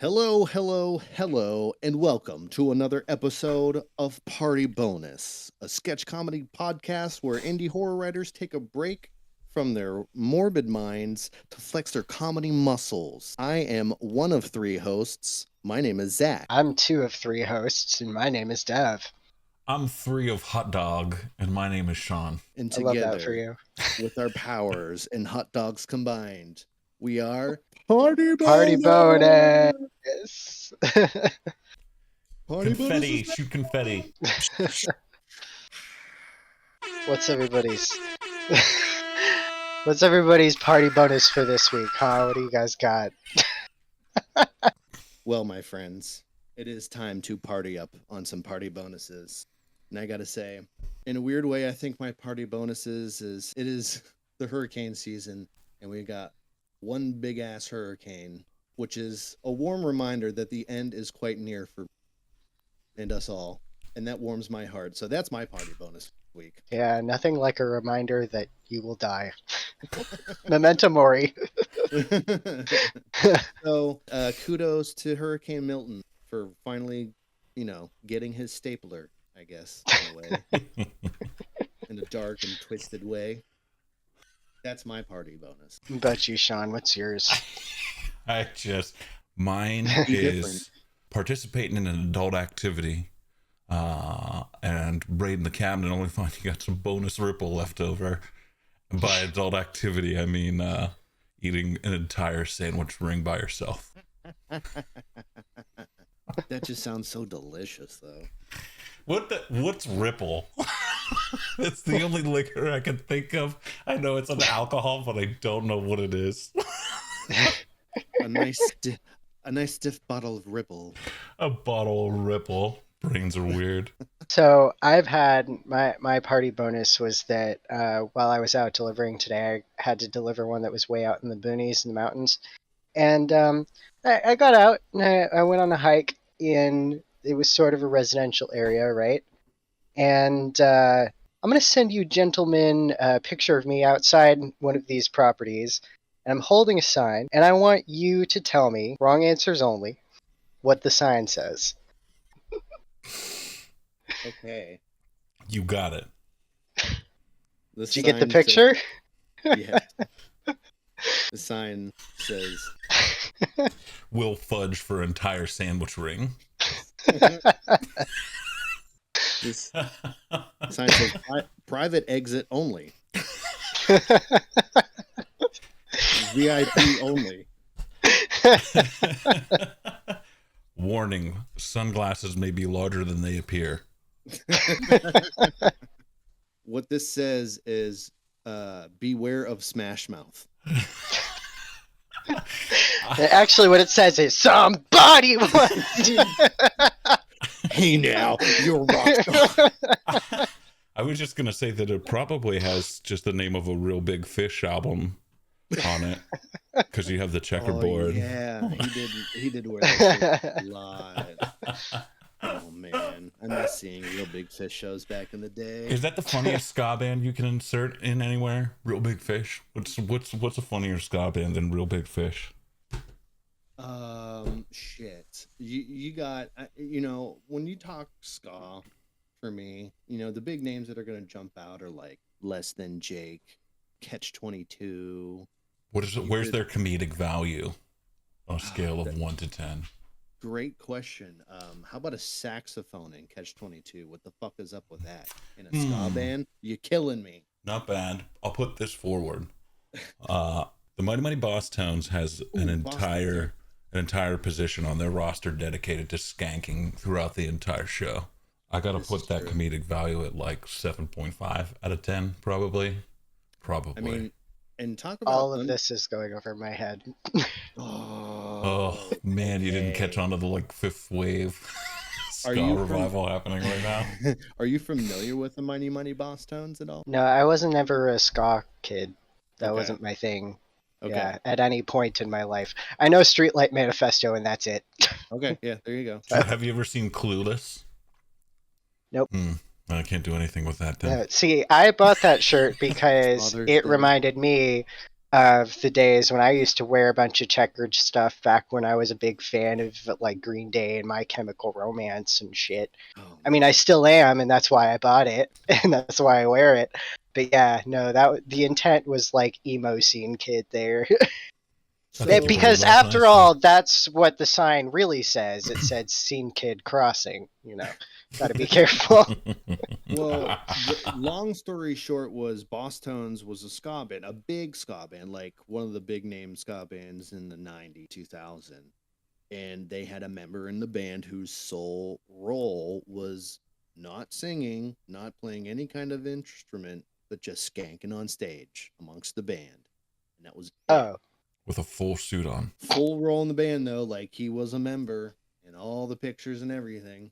Hello, hello, hello, and welcome to another episode of Party Bonus, a sketch comedy podcast where indie horror writers take a break from their morbid minds to flex their comedy muscles. I am one of three hosts. My name is Zach. I'm two of three hosts, and my name is Dev. I'm three of hot dog, and my name is Sean. And I love that for together, you. with our powers and hot dogs combined, we are Party Bonus! Party bonus! Party Confetti, Bonus! shoot confetti. What's everybody's party bonus for this week, huh? What do you guys got? Well, my friends, it is time to party up on some party bonuses. And I gotta say, in a weird way, I think my party bonuses is it is the hurricane season, and we got one big ass hurricane, which is a warm reminder that the end is quite near for and us all. And that warms my heart. So that's my party bonus week. Yeah, nothing like a reminder that you will die. Memento mori. So kudos to Hurricane Milton for finally, getting his stapler, I guess, in a way. In a dark and twisted way. That's my party bonus. What about you, Sean? What's yours? Mine is participating in an adult activity and raiding the cabinet, only find you got some bonus ripple left over. And by adult activity, I mean eating an entire sandwich ring by yourself. That just sounds so delicious, though. What's Ripple? That's the only liquor I can think of. I know it's an alcohol, but I don't know what it is. A nice stiff bottle of Ripple. A bottle of Ripple. Brains are weird. So I've had my party bonus was that while I was out delivering today, I had to deliver one that was way out in the boonies in the mountains, and I got out and I went on a hike in. It was sort of a residential area, right? And I'm gonna send you gentlemen a picture of me outside one of these properties, and I'm holding a sign, and I want you to tell me, wrong answers only, what the sign says. Okay. You got it. Did you get the picture? Yeah. The sign says, Will fudge for entire sandwich ring. this sign says private exit only. VIP only. Warning, sunglasses may be larger than they appear. What this says is beware of Smash Mouth. Actually, what it says is somebody wants you. Hey now, you're rock star. I was just gonna say that it probably has just the name of a Real Big Fish album on it, because you have the checkerboard. Oh, yeah, he did wear that a lot. Oh man, I miss seeing Real Big Fish shows back in the day. Is that the funniest ska band you can insert in anywhere? Real Big Fish. What's a funnier ska band than Real Big Fish? Shit. You got when you talk ska, for me, the big names that are gonna jump out are like Less Than Jake, Catch 22. What is it? Where's their comedic value on a scale of 1 to 10? Great question. How about a saxophone in Catch 22? What the fuck is up with that? In a ska band? You're killing me. Not bad. I'll put this forward. The Mighty Mighty Boss Tones has an entire position on their roster dedicated to skanking throughout the entire show. I gotta put that comedic value at like 7.5 out of 10, probably. I mean, and talk about all of this is going over my head. Oh man, you didn't catch on to the fifth wave ska revival happening right now. Are you familiar with the Mighty Mighty Boss Tones at all? No, I wasn't ever a ska kid. That wasn't my thing. Okay. Yeah, at any point in my life. I know Streetlight Manifesto, and that's it. Okay, yeah, there you go. Have you ever seen Clueless? Nope. I can't do anything with that then. See, I bought that shirt because it reminded me of the days when I used to wear a bunch of checkered stuff back when I was a big fan of like Green Day and My Chemical Romance and shit. Oh, I mean, I still am, and that's why I bought it, and that's why I wear it. But yeah, no, the intent was like emo scene kid there. That's what the Because bird last after night all, said. that's what the sign really says. It said "Scene Kid Crossing." Got to be careful. well, long story short was Boss Tones was a ska band, a big ska band, like one of the big name ska bands in the 90s, 2000. And they had a member in the band whose sole role was not singing, not playing any kind of instrument, but just skanking on stage amongst the band. And that was it. Oh, With a full suit on. Full role in the band, though, like he was a member in all the pictures and everything.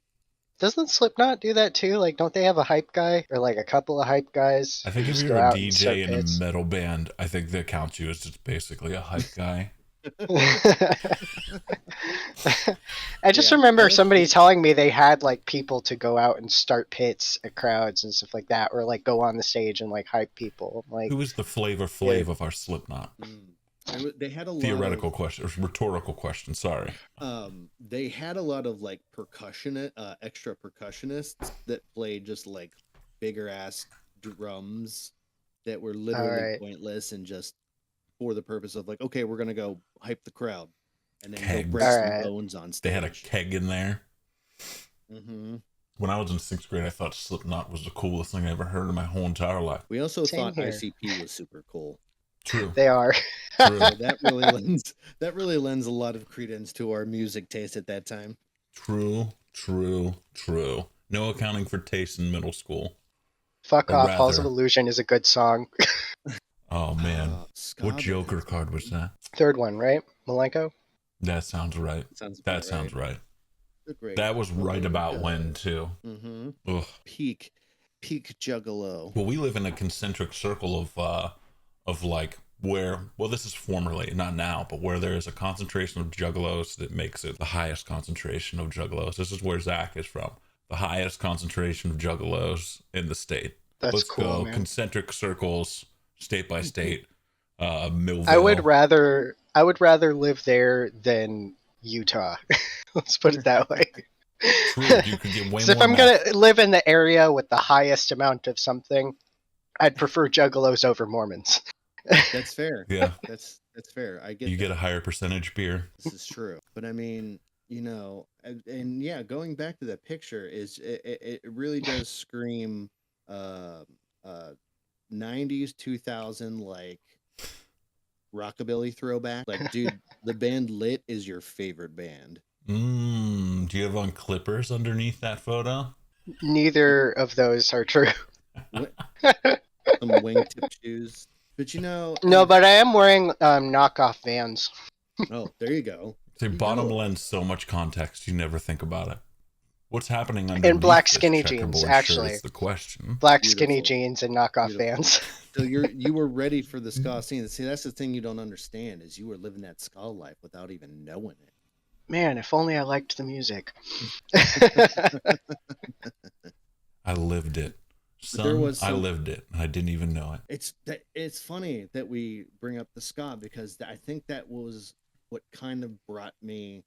doesn't Slipknot do that too? Like, don't they have a hype guy or like a couple of hype guys? I think who if just you're go a out and start DJ in a pits? metal band, I think that counts you as just basically a hype guy. I just Yeah, remember honestly- somebody telling me they had like people to go out and start pits at crowds and stuff like that, or like go on the stage and like hype people. I'm like, Who is the Flavor Flav of our Slipknot? They had a lot Theoretical of, question, or rhetorical question. Sorry. they had a lot of like extra percussionists that played just like bigger ass drums that were literally Alright. pointless and just for the purpose of like, okay, we're gonna go hype the crowd and then Kegs. go break some Alright. bones on They stage. had a keg in there. Mm-hmm. When I was in 6th grade, I thought Slipknot was the coolest thing I ever heard in my whole entire life. We also Same thought here. ICP was super cool. True. they are. True. So that really lends a lot of credence to our music taste at that time. True. No accounting for taste in middle school. Fuck Or off. Halls of rather- Illusion is a good song. Oh man, Ska what band. Joker card was that? Third one, right? Malenko? That sounds right. Sounds That sounds right. Great. That was right about when too. Mm-hmm. Ugh. Peak Juggalo. Well, we live in a concentric circle of like where, well, this is formerly, not now, but where there is a concentration of juggalos that makes it the highest concentration of juggalos. This is where Zach is from. The highest concentration of juggalos in the state. That's Let's cool, go man. concentric circles, state by state. Millville. I would rather live there than Utah. Let's put it that way. True, you could get way So more. if I'm meth. gonna live in the area with the highest amount of something, I'd prefer juggalos over Mormons. That's fair. Yeah, That's fair. I get you that. get a higher percentage beer. This is true. But I mean, and yeah, going back to that picture is it really does scream 90s 2000 like rockabilly throwback. Like, dude, the band Lit is your favorite band. Do you have on clippers underneath that photo? Neither of those are true. Some wingtip shoes. But No, but I am wearing knockoff Vans. oh, there you go. Their You bottom know. lends so much context, you never think about it. What's happening underneath black this skinny checkerboard jeans, shirt actually. is the question. Black skinny Beautiful. jeans and knockoff Beautiful. Vans. So you were ready for the ska scene. See, that's the thing you don't understand is you were living that ska life without even knowing it. Man, if only I liked the music. I lived it. But there Son, was I some- lived it. I didn't even know it. It's funny that we bring up the ska because I think that was what kind of brought me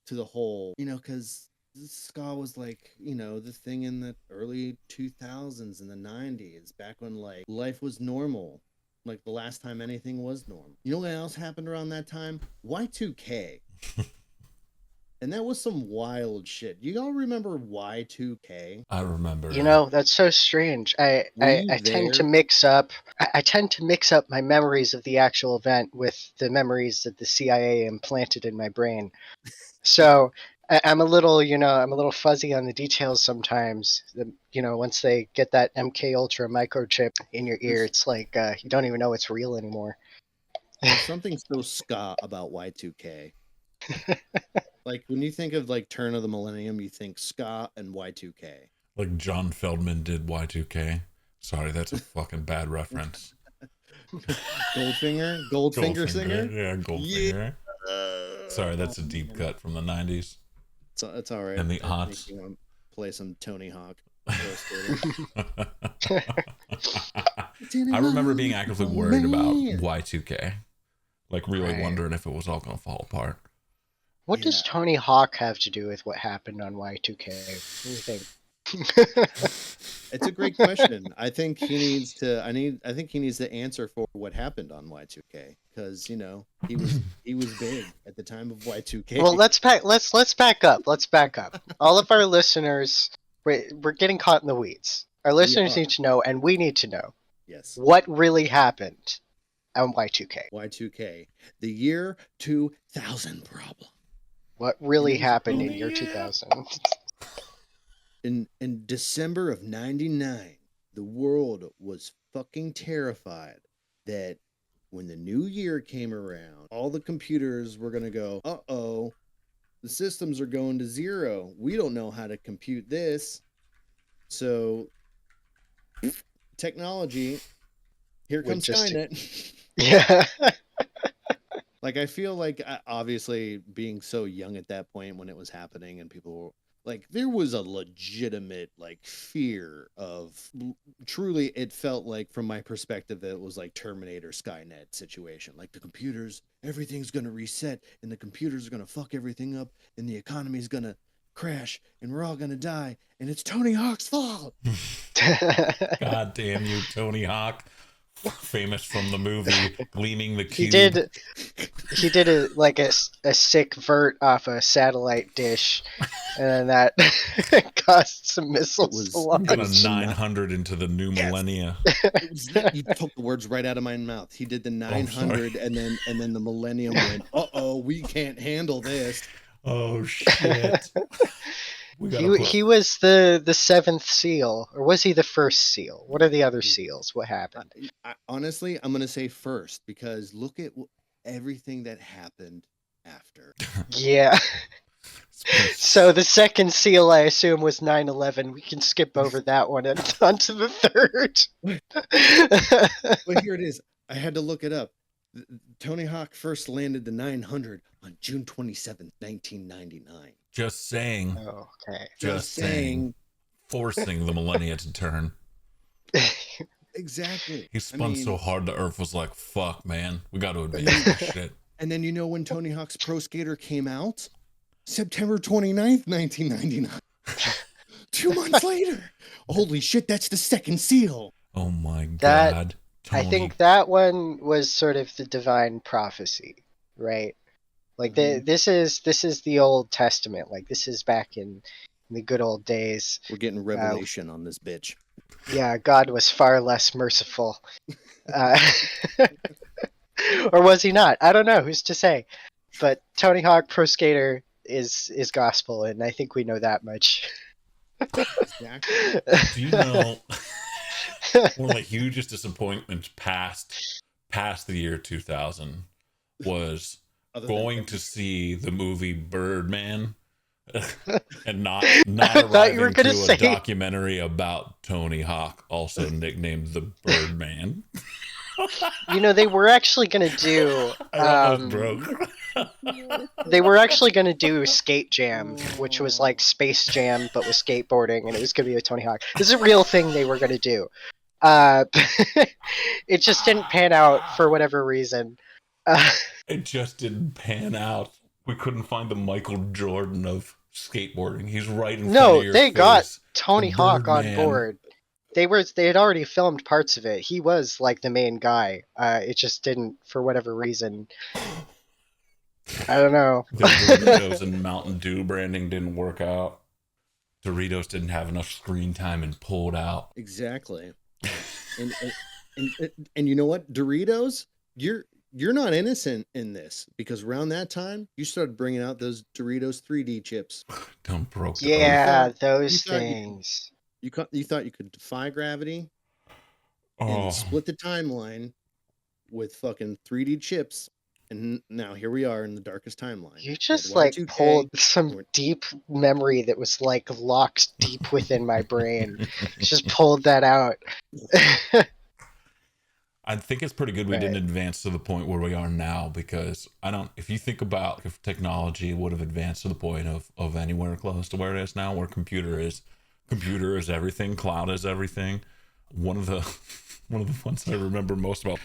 to the whole, because ska was like, the thing in the early 2000s and the 90s, back when like life was normal, like the last time anything was normal. You know what else happened around that time? Y2K. And that was some wild shit. You all remember Y2K? I remember. That's so strange. I you tend to there? mix up. I tend to mix up my memories of the actual event with the memories that the CIA implanted in my brain. So I'm a little, I'm a little fuzzy on the details sometimes. Once they get that MK Ultra microchip in your ear, it's like you don't even know it's real anymore. There's something so ska about Y2K. Like when you think of like turn of the millennium, you think ska and Y2K. Like John Feldman did Y2K. Sorry, that's a fucking bad reference. Goldfinger singer. Yeah, Goldfinger. Sorry, that's a deep cut from the 90s. It's all right. And the That makes aughts. me want to play some Tony Hawk. I remember being actively worried about Man. Y2K. Like really Right. wondering if it was all going to fall apart. What does Yeah. Tony Hawk have to do with what happened on Y2K? What do you think? It's a great question. I think he needs to. I think he needs to answer for what happened on Y2K because he was big at the time of Y2K. Well, let's back up. Let's back up. All of our listeners, we're getting caught in the weeds. Our listeners are. need to know, and we need to know Yes. what really happened on Y2K. Y2K, the year 2000 problem. What really It was happened in only year year. 2000? In December of '99, the world was fucking terrified that when the new year came around, all the computers were gonna go, uh-oh, the systems are going to zero. We don't know how to compute this. So technology, here Would comes just- Skynet. Yeah. Like, I feel like, obviously, being so young at that point when it was happening and people were like, there was a legitimate, like, fear of truly, it felt like, from my perspective, it was like Terminator Skynet situation. Like, the computers, everything's going to reset and the computers are going to fuck everything up and the economy's going to crash and we're all going to die and it's Tony Hawk's fault. God damn you, Tony Hawk. Famous from the movie Gleaming the he Cube. he did a sick vert off a satellite dish, and then that caused some missiles to launch. Got a 900 into the new millennia. You took the words right out of my mouth. He did the 900 and then the millennium went, uh-oh, we can't handle this. Oh shit. He was the seventh seal, or was he the first seal? What are the other seals? What happened? Honestly, I'm going to say first because look at everything that happened after. Yeah. So the second seal, I assume, was 9/11. We can skip over that one and onto the third. But here it is. I had to look it up. Tony Hawk first landed the 900 on June 27th, 1999. Just saying. Oh, okay. Just saying. Forcing the millennia to turn. Exactly. He spun so hard the earth was like, fuck, man. We got to advance this shit. And then when Tony Hawk's Pro Skater came out? September 29th, 1999. 2 months later. Holy shit, that's the second seal. Oh my That- god. Tony. I think that one was sort of the divine prophecy, right? Like this is the Old Testament. Like this is back in the good old days. We're getting revelation on this bitch. Yeah, God was far less merciful. Or was he not? I don't know. Who's to say? But Tony Hawk Pro Skater is gospel, and I think we know that much. Exactly. Do you know one of the hugest disappointments past the year 2000 was going to see the movie Birdman and not thought you were arriving gonna to say- a documentary about Tony Hawk, also nicknamed the Birdman. They were actually going to do I was broke. they were actually going to do Skate Jam, which was like Space Jam but with skateboarding, and it was going to be with Tony Hawk. This is a real thing they were going to do. It just didn't pan out for whatever reason. It just didn't pan out. We couldn't find the Michael Jordan of skateboarding. He's right in front of your they face. got Tony The Hawk on Birdman. board. They had already filmed parts of it. He was like the main guy. It just didn't, for whatever reason. I don't know. The Doritos and Mountain Dew branding didn't work out. Doritos didn't have enough screen time and pulled out. Exactly. And you know what? Doritos, you're not innocent in this because around that time you started bringing out those Doritos 3D chips. Don't broke. the Yeah, earth. those you thought you- things. You thought you could defy gravity Oh, and split the timeline with fucking 3D chips, and now here we are in the darkest timeline. You We just had like Y2K, pulled some we're- deep memory that was like locked deep within my brain. Just pulled that out. I think it's pretty good we didn't advance to the point where we are now, because if you think about if technology would have advanced to the point of anywhere close to where it is now, where computer is everything, cloud is everything. One of the ones I remember most about,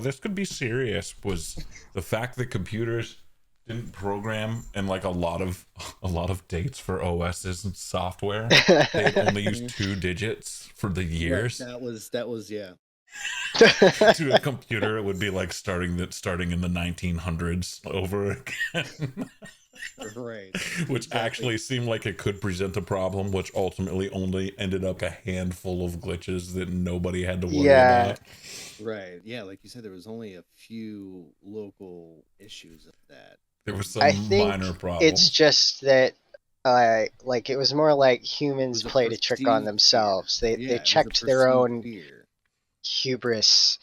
this could be serious, was the fact that computers didn't program in like a lot of dates for OSs and software. They'd only use 2 digits for the years. Right, that was yeah. To a computer, it would be like starting in the 1900s over again. Right. Which actually seemed like it could present a problem, which ultimately only ended up a handful of glitches that nobody had to worry about. Right. Yeah, like you said, there was only a few local issues of that. There was some minor problem. It's just that like it was more like humans played a trick on themselves. They checked their own hubris.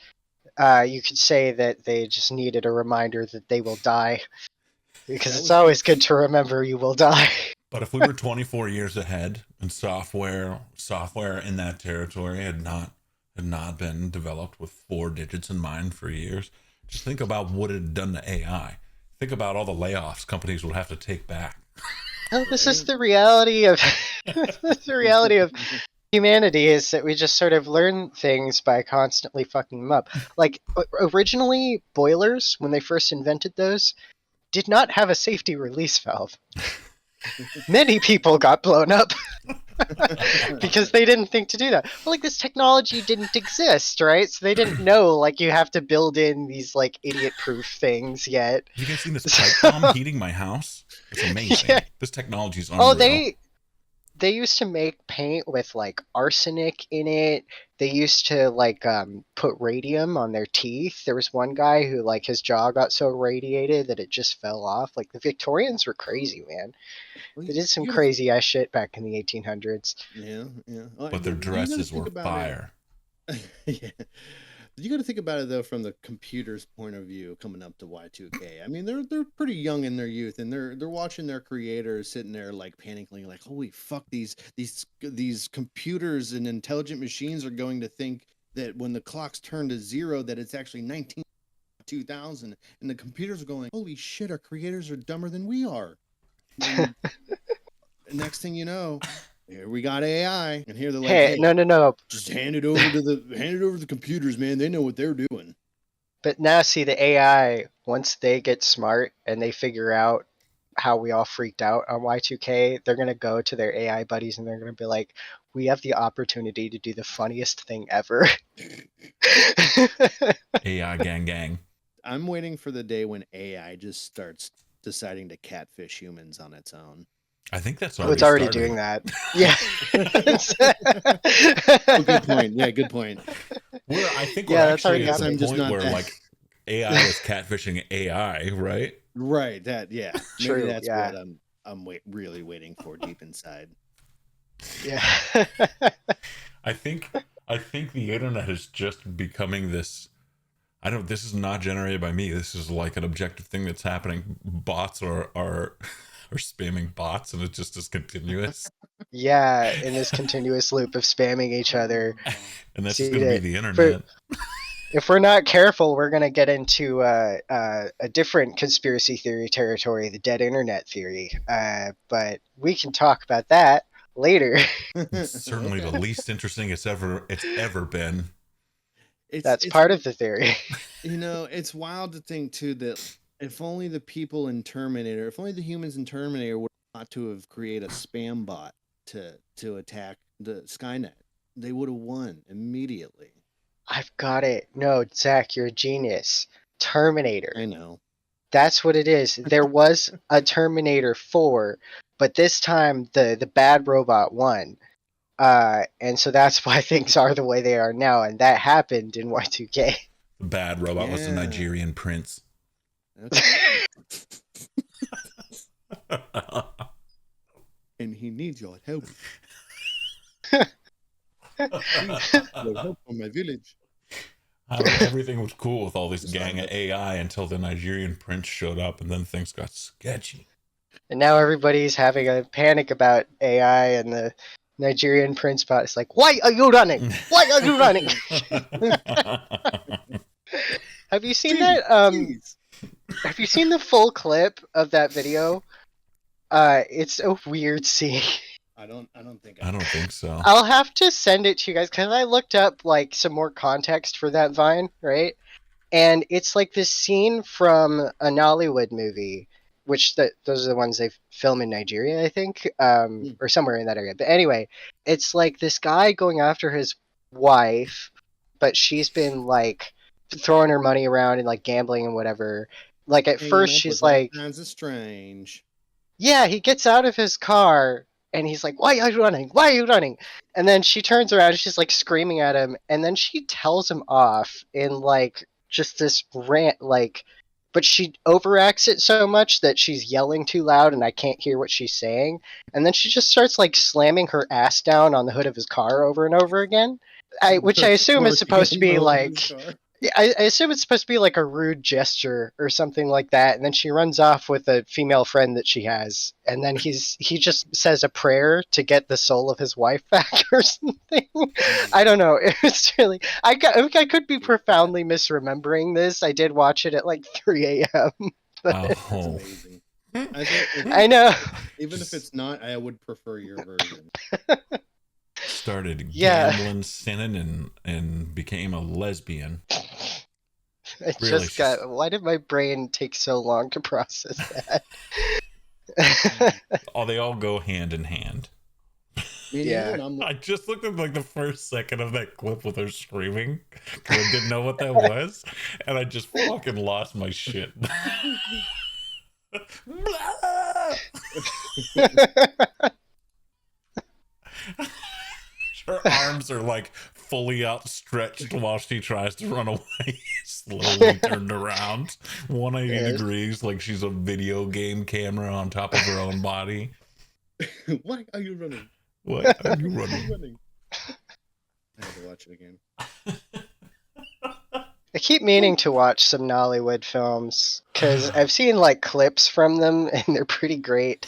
You could say that they just needed a reminder that they will die. Because it's always good to remember you will die. But if we were 24 years ahead and software in that territory had not been developed with 4 digits in mind for years, just think about what it had done to AI. Think about all the layoffs companies would have to take back. Oh, this is the reality of humanity, is that we just sort of learn things by constantly fucking them up. Like originally, boilers, when they first invented those, did not have a safety release valve. Many people got blown up because they didn't think to do that. Well, like, this technology didn't exist, right? So they didn't know, like, you have to build in these, like, idiot-proof things yet. Have you guys seen this pipe bomb heating my house? It's amazing. Yeah. This technology's unreal. Oh, they used to make paint with, like, arsenic in it. They used to, like, put radium on their teeth. There was one guy who, like, his jaw got so radiated that it just fell off. Like, the Victorians were crazy, man. They did some crazy ass shit back in the 1800s. Yeah. But their dresses were fire. Yeah. You got to think about it, though, from the computer's point of view, coming up to Y2K. I mean, they're pretty young in their youth, and they're watching their creators sitting there like panicking, like, holy fuck, these computers and intelligent machines are going to think that when the clocks turn to 0 that it's actually 2000, and the computers are going, holy shit, our creators are dumber than we are. And next thing you know, here we got AI, and here they're like, hey, no. Just hand it over to the computers, man. They know what they're doing. But now, see, the AI, once they get smart and they figure out how we all freaked out on Y2K, they're gonna go to their AI buddies and they're gonna be like, "We have the opportunity to do the funniest thing ever." AI gang. I'm waiting for the day when AI just starts deciding to catfish humans on its own. I think that's it's already doing that. Yeah. Good point. Yeah, good point. I think we're actually at the point where like AI is catfishing AI, right? Right. That True. Maybe that's what I'm really waiting for deep inside. Yeah. I think the internet is just becoming this. This is not generated by me. This is like an objective thing that's happening. Bots are spamming bots, and it just is continuous. Yeah, in this continuous loop of spamming each other. And that's just going to be the internet. If we're not careful, we're going to get into a different conspiracy theory territory, the dead internet theory. But we can talk about that later. It's certainly the least interesting it's ever been. That's part of the theory. It's wild to think too that if only the people in Terminator, if only the humans in Terminator would not to have created a spam bot to attack the Skynet, they would have won immediately. I've got it. No, Zach, you're a genius. Terminator. I know. That's what it is. There was a Terminator 4, but this time the bad robot won. And so that's why things are the way they are now, and that happened in Y2K. The bad robot was the Nigerian prince. And he needs your help. Your help from my village. Everything was cool with all this gang of AI until the Nigerian prince showed up, and then things got sketchy. And now everybody's having a panic about AI, and the Nigerian prince bot is like, "Why are you running? Why are you running?" Have you seen that? Have you seen the full clip of that video? It's a weird scene. I don't think so. I'll have to send it to you guys because I looked up like some more context for that Vine, right? And it's like this scene from a Nollywood movie, which those are the ones they film in Nigeria, I think, or somewhere in that area. But anyway, it's like this guy going after his wife, but she's been like throwing her money around and like gambling and whatever. Like at Hanging first up she's with all like, kinds of strange. yeah, he gets out of his car and he's like, "Why are you running? Why are you running?" And then she turns around and she's like screaming at him, and then she tells him off in like just this rant, like, but she overacts it so much that she's yelling too loud and I can't hear what she's saying. And then she just starts like slamming her ass down on the hood of his car over and over again. Which I assume is supposed to be like, I assume it's supposed to be like a rude gesture or something like that, and then she runs off with a female friend that she has, and then he just says a prayer to get the soul of his wife back or something. I don't know. It's really I could be profoundly misremembering this. I did watch it at like 3 a.m. That's amazing. I know. Even if it's not, I would prefer your version. Started gambling, sinning, and became a lesbian. I really just got. Why did my brain take so long to process that? Oh, they all go hand in hand. Yeah. I just looked at like the first second of that clip with her screaming because I didn't know what that was, and I just fucking lost my shit. Her arms are like fully outstretched while she tries to run away, slowly turned around 180 degrees like she's a video game camera on top of her own body. Why are you running? Why are you running? I have to watch it again. I keep meaning to watch some Nollywood films because I've seen like clips from them and they're pretty great.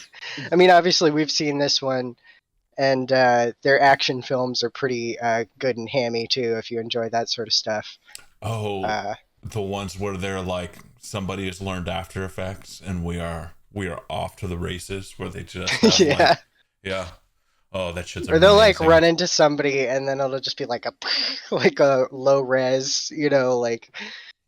I mean, obviously we've seen this one. And their action films are pretty good and hammy too, if you enjoy that sort of stuff. Oh, the ones where they're like somebody has learned After Effects, and we are off to the races. Where they just have, yeah. Oh, that shit's. Or they'll like run into somebody, and then it'll just be like a low res, like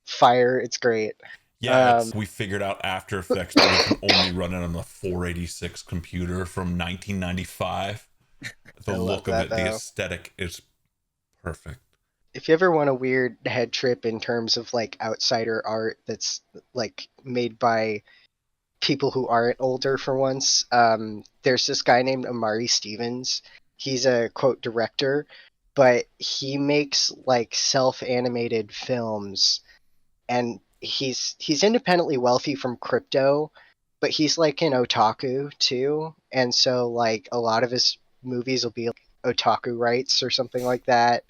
fire. It's great. Yeah, we figured out After Effects, but we can only run it on the 486 computer from 1995. The look of it, the aesthetic is perfect. If you ever want a weird head trip in terms of like outsider art that's like made by people who aren't older for once, there's this guy named Amari Stevens. He's a quote director, but he makes like self-animated films, and he's independently wealthy from crypto, but he's like an otaku too, and so like a lot of his movies will be like otaku rights or something like that.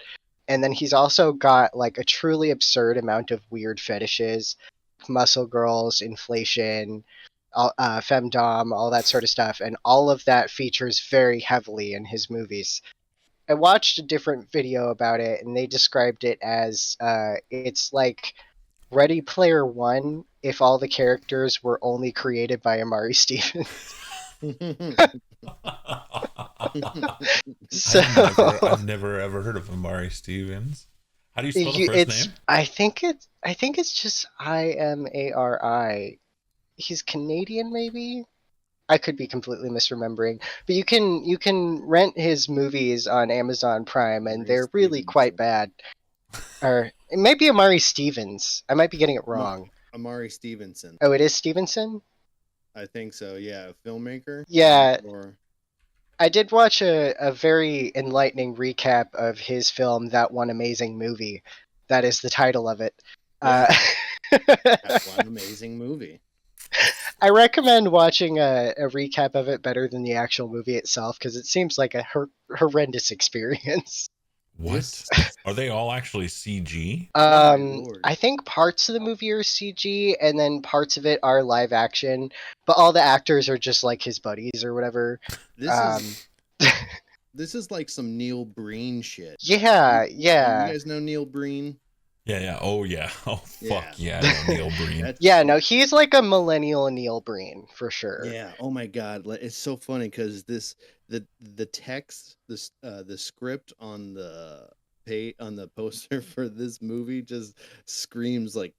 And then he's also got like a truly absurd amount of weird fetishes, muscle girls, inflation, femdom, all that sort of stuff, and all of that features very heavily in his movies. I watched a different video about it, and they described it as it's like Ready Player One if all the characters were only created by Amari Stevens. So I've never ever heard of Amari Stevens. How do you spell the first name? I think it's just Imari. He's Canadian, maybe. I could be completely misremembering, but you can rent his movies on Amazon Prime, and they're really quite bad. Or it might be Amari Stevens. I might be getting it wrong. Amari Stevenson. Oh, it is Stevenson? I think so, yeah. Filmmaker? Yeah. I did watch a very enlightening recap of his film, That One Amazing Movie. That is the title of it. That One Amazing Movie. I recommend watching a recap of it better than the actual movie itself, because it seems like a horrendous experience. What? Are they all actually CG? I think parts of the movie are CG, and then parts of it are live action, but all the actors are just like his buddies or whatever. This is like some Neil Breen shit. Yeah. You guys know Neil Breen? Yeah. Oh yeah. Oh Yeah. fuck yeah. No, Neil Breen. That's Yeah, no, he's like a millennial Neil Breen for sure. yeah. Oh my God. It's so funny because the text, the script on the on the poster for this movie just screams like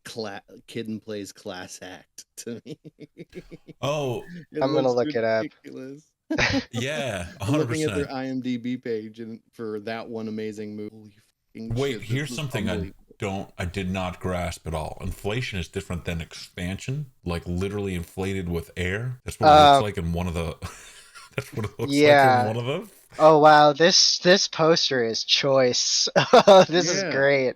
kid and plays class act to me. Oh It I'm gonna looks look it up. ridiculous. yeah, I'm looking at their 100%. IMDb page and for that one amazing movie. Holy fucking Wait, shit, this here's was something unbelievable. I did not grasp at all. Inflation is different than expansion, like literally inflated with air. That's what it looks like in one of the. That's what it looks like in Yeah. one of them. Oh wow, this poster is choice. This is Yeah. great.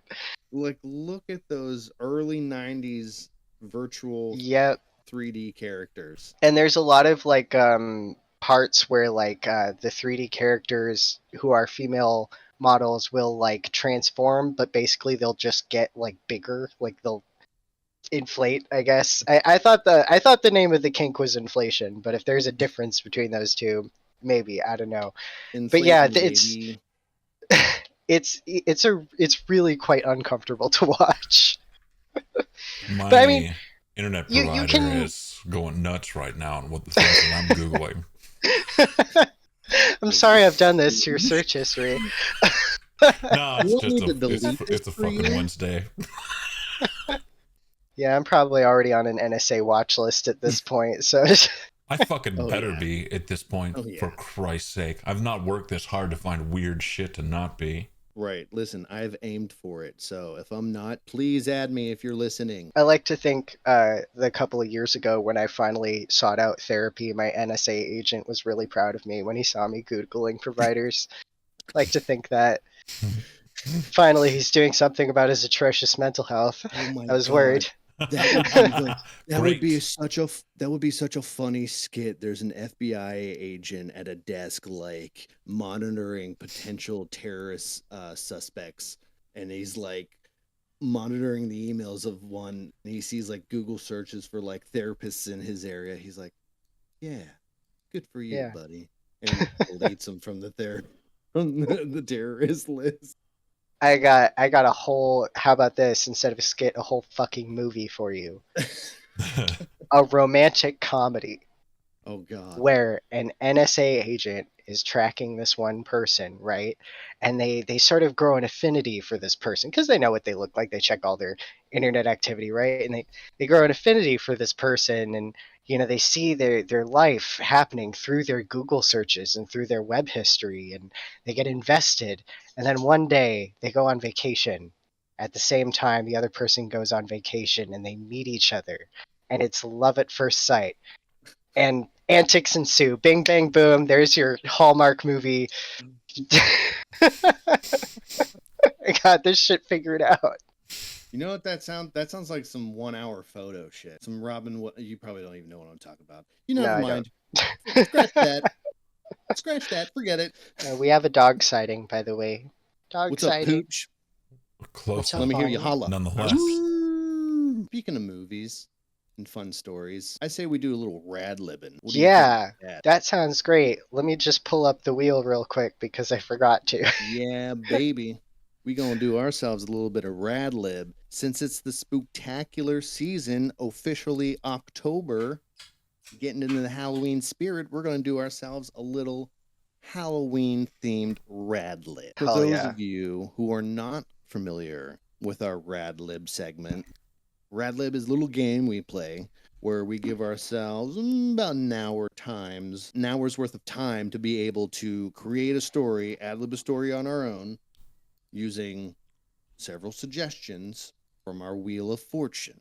Like look at those early 90s virtual Yep. 3D characters. And there's a lot of like parts where like the 3D characters who are female models will like transform, but basically they'll just get like bigger, like they'll inflate, I guess. I thought the name of the kink was inflation, but if there's a difference between those two, maybe, I don't know. But yeah, Inflation it's baby. it's really quite uncomfortable to watch. My But I mean, internet you provider can is going nuts right now on what the things that I'm googling. I'm sorry I've done this to your search history. No, it's You want just me to delete it's this a for fucking you? Wednesday. Yeah, I'm probably already on an NSA watch list at this point, so I fucking Oh better yeah. be at this point, Oh for yeah. Christ's sake. I've not worked this hard to find weird shit to not be. Right. Listen, I've aimed for it. So if I'm not, please add me if you're listening. I like to think the couple of years ago when I finally sought out therapy, my NSA agent was really proud of me when he saw me Googling providers. Like to think that finally he's doing something about his atrocious mental health. Oh my I was God. worried. That would be like Great. that would be such a funny skit. There's an FBI agent at a desk like monitoring potential terrorist suspects, and he's like monitoring the emails of one, and he sees like Google searches for like therapists in his area. He's like, "Yeah, good for you, Yeah. buddy," and he deletes him from from the terrorist list. I got a whole, how about this, instead of a skit, a whole fucking movie for you. A romantic comedy Oh God. where an NSA agent is tracking this one person, right? And they sort of grow an affinity for this person because they know what they look like. They check all their internet activity, right? And they grow an affinity for this person, and they see their life happening through their Google searches and through their web history, and they get invested. And then one day they go on vacation. At the same time, the other person goes on vacation, and they meet each other, and it's love at first sight. And antics ensue. Bing, bang, boom. There's your Hallmark movie. I got this shit figured out. You know what that sounds? That sounds like some 1 hour photo shit. Some Robin. You probably don't even know what I'm talking about. You No, never I mind. Scratch that. Scratch that. Forget it. We have a dog sighting, by the way. Dog What's up, sighting. Pooch? Close What's up, Let me hear Ollie? you holla. nonetheless. Speaking of movies and fun stories, I say we do a little Rad-Libbing. What do you think Yeah, about that? that sounds great. Let me just pull up the wheel real quick because I forgot to. Yeah, baby. We gonna do ourselves a little bit of Rad-Lib. Since it's the spooktacular season, officially October, getting into the Halloween spirit, we're gonna do ourselves a little Halloween-themed Rad-Lib. For Hell those yeah. of you who are not familiar with our Rad-Lib segment, Rad-Lib is a little game we play where we give ourselves about an hour's worth of time to be able to create a story, ad-lib a story on our own, using several suggestions from our Wheel of Fortune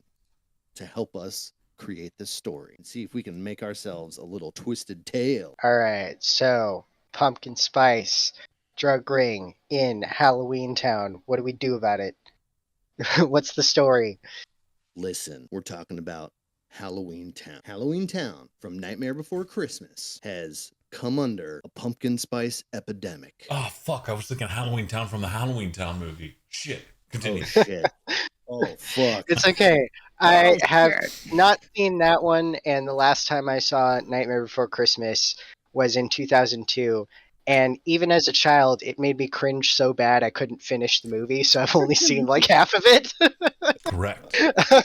to help us create this story and see if we can make ourselves a little twisted tale. All right, so pumpkin spice drug ring in Halloween Town. What do we do about it? What's the story? Listen, we're talking about Halloween Town. Halloween Town from Nightmare Before Christmas has come under a pumpkin spice epidemic. Oh fuck! I was thinking Halloween Town from the Halloween Town movie. Shit. Continue. Oh shit. Oh fuck. It's okay. I Oh, have shit. not seen that one, and the last time I saw Nightmare Before Christmas was in 2002, And even as a child, it made me cringe so bad I couldn't finish the movie, so I've only seen like half of it. Correct.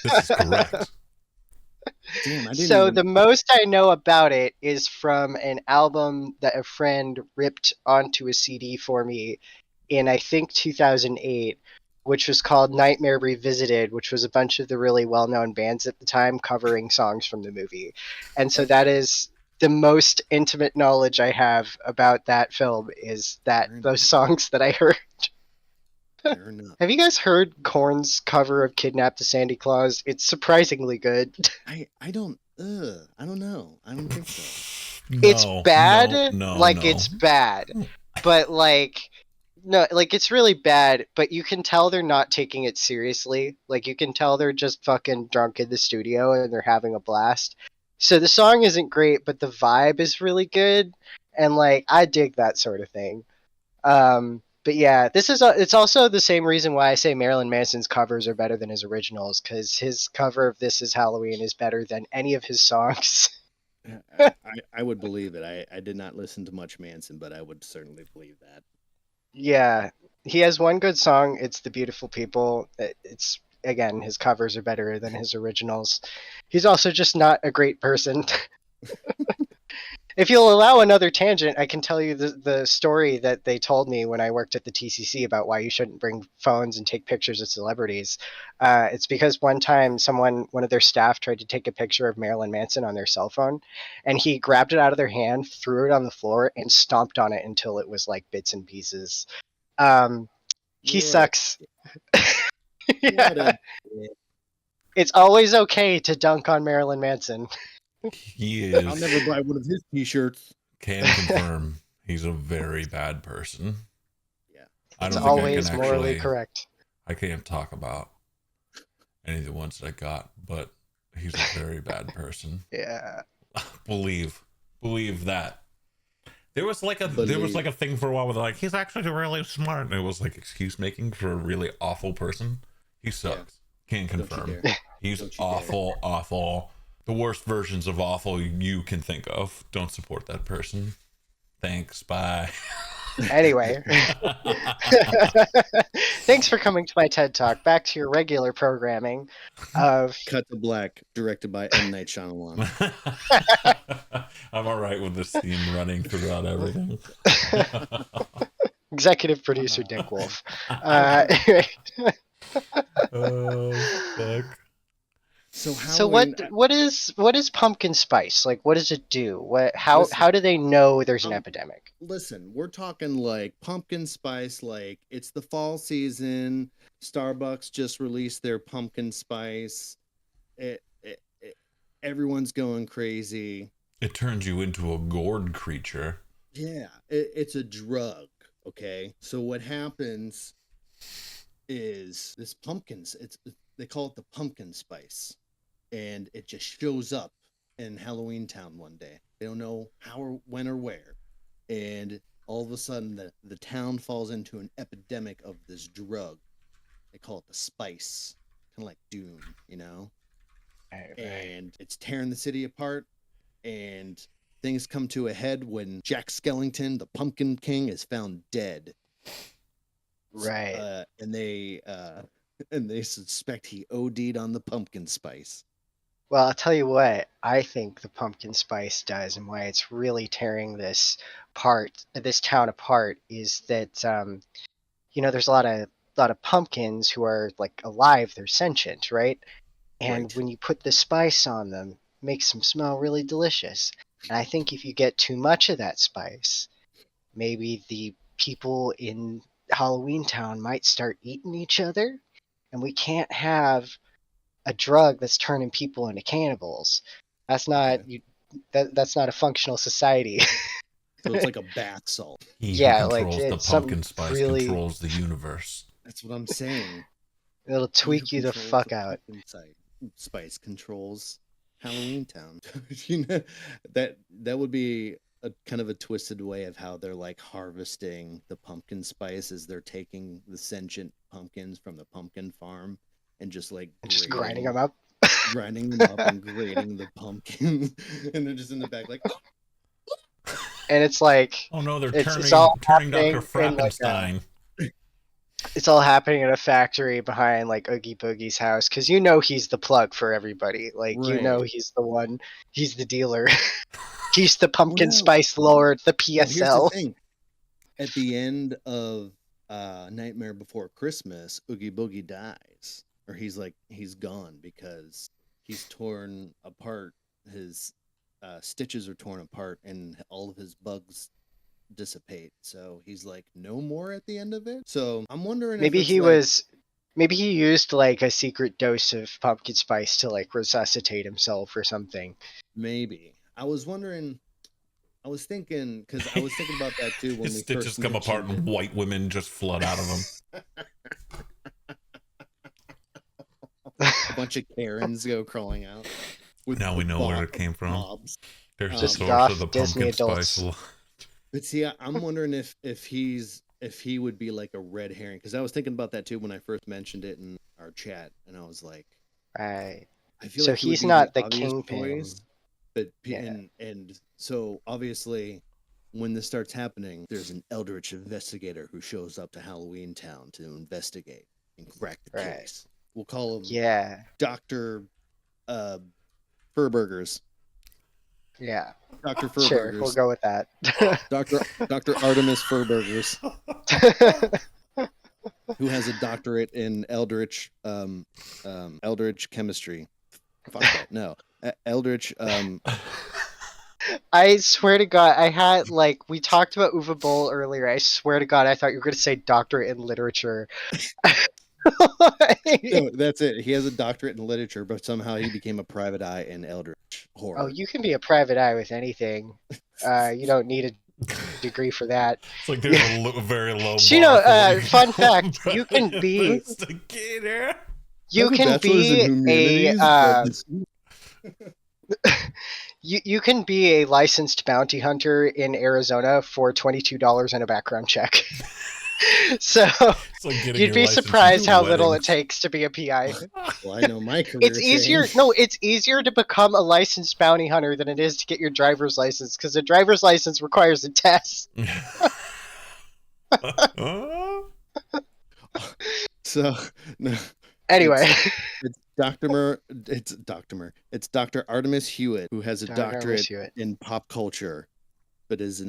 This is correct. Damn, I didn't So even. the most I know about it is from an album that a friend ripped onto a CD for me in, I think, 2008, which was called Nightmare Revisited, which was a bunch of the really well-known bands at the time covering songs from the movie. And so that is the most intimate knowledge I have about that film, is that those songs that I heard. Fair enough. Have you guys heard Korn's cover of Kidnap the Sandy Claus? It's surprisingly good. I don't know. I don't think so. It's No, bad. no, like, no. it's bad. But, like, no, like, it's really bad, but you can tell they're not taking it seriously. Like, you can tell they're just fucking drunk in the studio and they're having a blast. So the song isn't great, but the vibe is really good. And, like, I dig that sort of thing. But yeah, it's also the same reason why I say Marilyn Manson's covers are better than his originals, because his cover of This Is Halloween is better than any of his songs. I would believe it. I did not listen to much Manson, but I would certainly believe that. Yeah, he has one good song. It's The Beautiful People. It's, again, his covers are better than his originals. He's also just not a great person. If you'll allow another tangent, I can tell you the story that they told me when I worked at the TCC about why you shouldn't bring phones and take pictures of celebrities. It's because one time one of their staff tried to take a picture of Marilyn Manson on their cell phone, and he grabbed it out of their hand, threw it on the floor, and stomped on it until it was like bits and pieces. He sucks. Yeah. It's always okay to dunk on Marilyn Manson. He is. I'll never buy one of his t-shirts. Can confirm he's a very bad person. Yeah. I It's don't think always I can morally actually, correct. I can't talk about any of the ones that I got, but he's a very bad person. Yeah. Believe that. There was like a thing for a while where they're like, he's actually really smart, and it was like excuse making for a really awful person. He sucks. Yeah. Can confirm. He's awful. The worst versions of awful you can think of. Don't support that person. Thanks. Bye. Anyway. Thanks for coming to my TED Talk. Back to your regular programming of Cut to Black, directed by M. Night Shyamalan. I'm all right with this theme running throughout everything. Executive producer Dick Wolf. Oh, fuck. So what is pumpkin spice? Like, what does it do? How do they know there's an epidemic? Listen, we're talking like pumpkin spice, like it's the fall season. Starbucks just released their pumpkin spice. Everyone's going crazy. It turns you into a gourd creature. Yeah, it's a drug. Okay, so what happens is this pumpkins. They call it the pumpkin spice, and it just shows up in Halloween Town one day. They don't know how or when or where, and all of a sudden the town falls into an epidemic of this drug. They call it the spice, kind of like Doom, you know. Right. And it's tearing the city apart, and things come to a head when Jack Skellington, the Pumpkin King, is found dead. Right. And they suspect he OD'd on the pumpkin spice. Well, I'll tell you what I think the pumpkin spice does, and why it's really tearing this town apart, is that there's a lot of pumpkins who are like alive, they're sentient, right? And when you put the spice on them, it makes them smell really delicious. And I think if you get too much of that spice, maybe the people in Halloween Town might start eating each other, and we can't have a drug that's turning people into cannibals. That's not that's not a functional society. So it's like a bath salt. He who controls the pumpkin spice controls the universe. That's what I'm saying. It'll tweak you the fuck out. Spice controls Halloween Town. that would be a kind of a twisted way of how they're like harvesting the pumpkin spice, as they're taking the sentient pumpkins from the pumpkin farm and just like grinding them up and grating the pumpkin, and they're just in the back like and it's like Oh no, they're it's turning all Dr. happening in like Frappenstein. it's all happening in a factory behind like Oogie Boogie's house, because you know he's the plug for everybody. Like you know Right. he's the one, he's the dealer, he's the Well, pumpkin no. spice lord, the Well, here's the PSL. thing. At the end of Nightmare Before Christmas, Oogie Boogie dies, or he's gone because he's torn apart. His stitches are torn apart, and all of his bugs dissipate. So he's like no more at the end of it. So I'm wondering if Maybe it's he like was, maybe he used like a secret dose of pumpkin spice to like resuscitate himself or something. maybe. I was wondering. I was thinking because I was thinking about that too when His we stitches first come apart mentioned and white women just flood out of him. a bunch of Karens go crawling out. Now we know where it came from. Bobs. There's the Just source goth of the Disney pumpkin spice. adults. But see, I'm wondering if he would be like a red herring because I was thinking about that too when I first mentioned it in our chat, and I was like, Right. I feel So like he would he's be not the the obvious kingpin. choice, but Yeah. and so obviously when this starts happening, there's an eldritch investigator who shows up to Halloween Town to investigate and crack the Right. case. We'll call him Yeah. Doctor Furburgers. Yeah. Dr. Sure, we'll Furburgers. go with that. Dr. Artemis Furburgers, who has a doctorate in eldritch chemistry. Fuck that. No. Eldritch I swear to God, I had like we talked about Uwe Boll earlier. I swear to God, I thought you were going to say doctorate in literature. no, that's it. He has a doctorate in literature, but somehow he became a private eye in eldritch horror. Oh, you can be a private eye with anything. You don't need a degree for that. It's like there's a very low So, bar for what you fun can fact: you can be investigator. you I have a can bachelor's in be humanities, you can be a licensed bounty hunter in Arizona for $22 and a background check. So It's like getting you'd your be license surprised into how little it weddings. takes to be a PI. well, I know my career It's easier. changed. No, it's easier to become a licensed bounty hunter than it is to get your driver's license, because a driver's license requires a test. So no, Anyway, it's Dr. Artemis Hewitt, who has a Dr. Artemis doctorate Hewitt. in pop culture, but is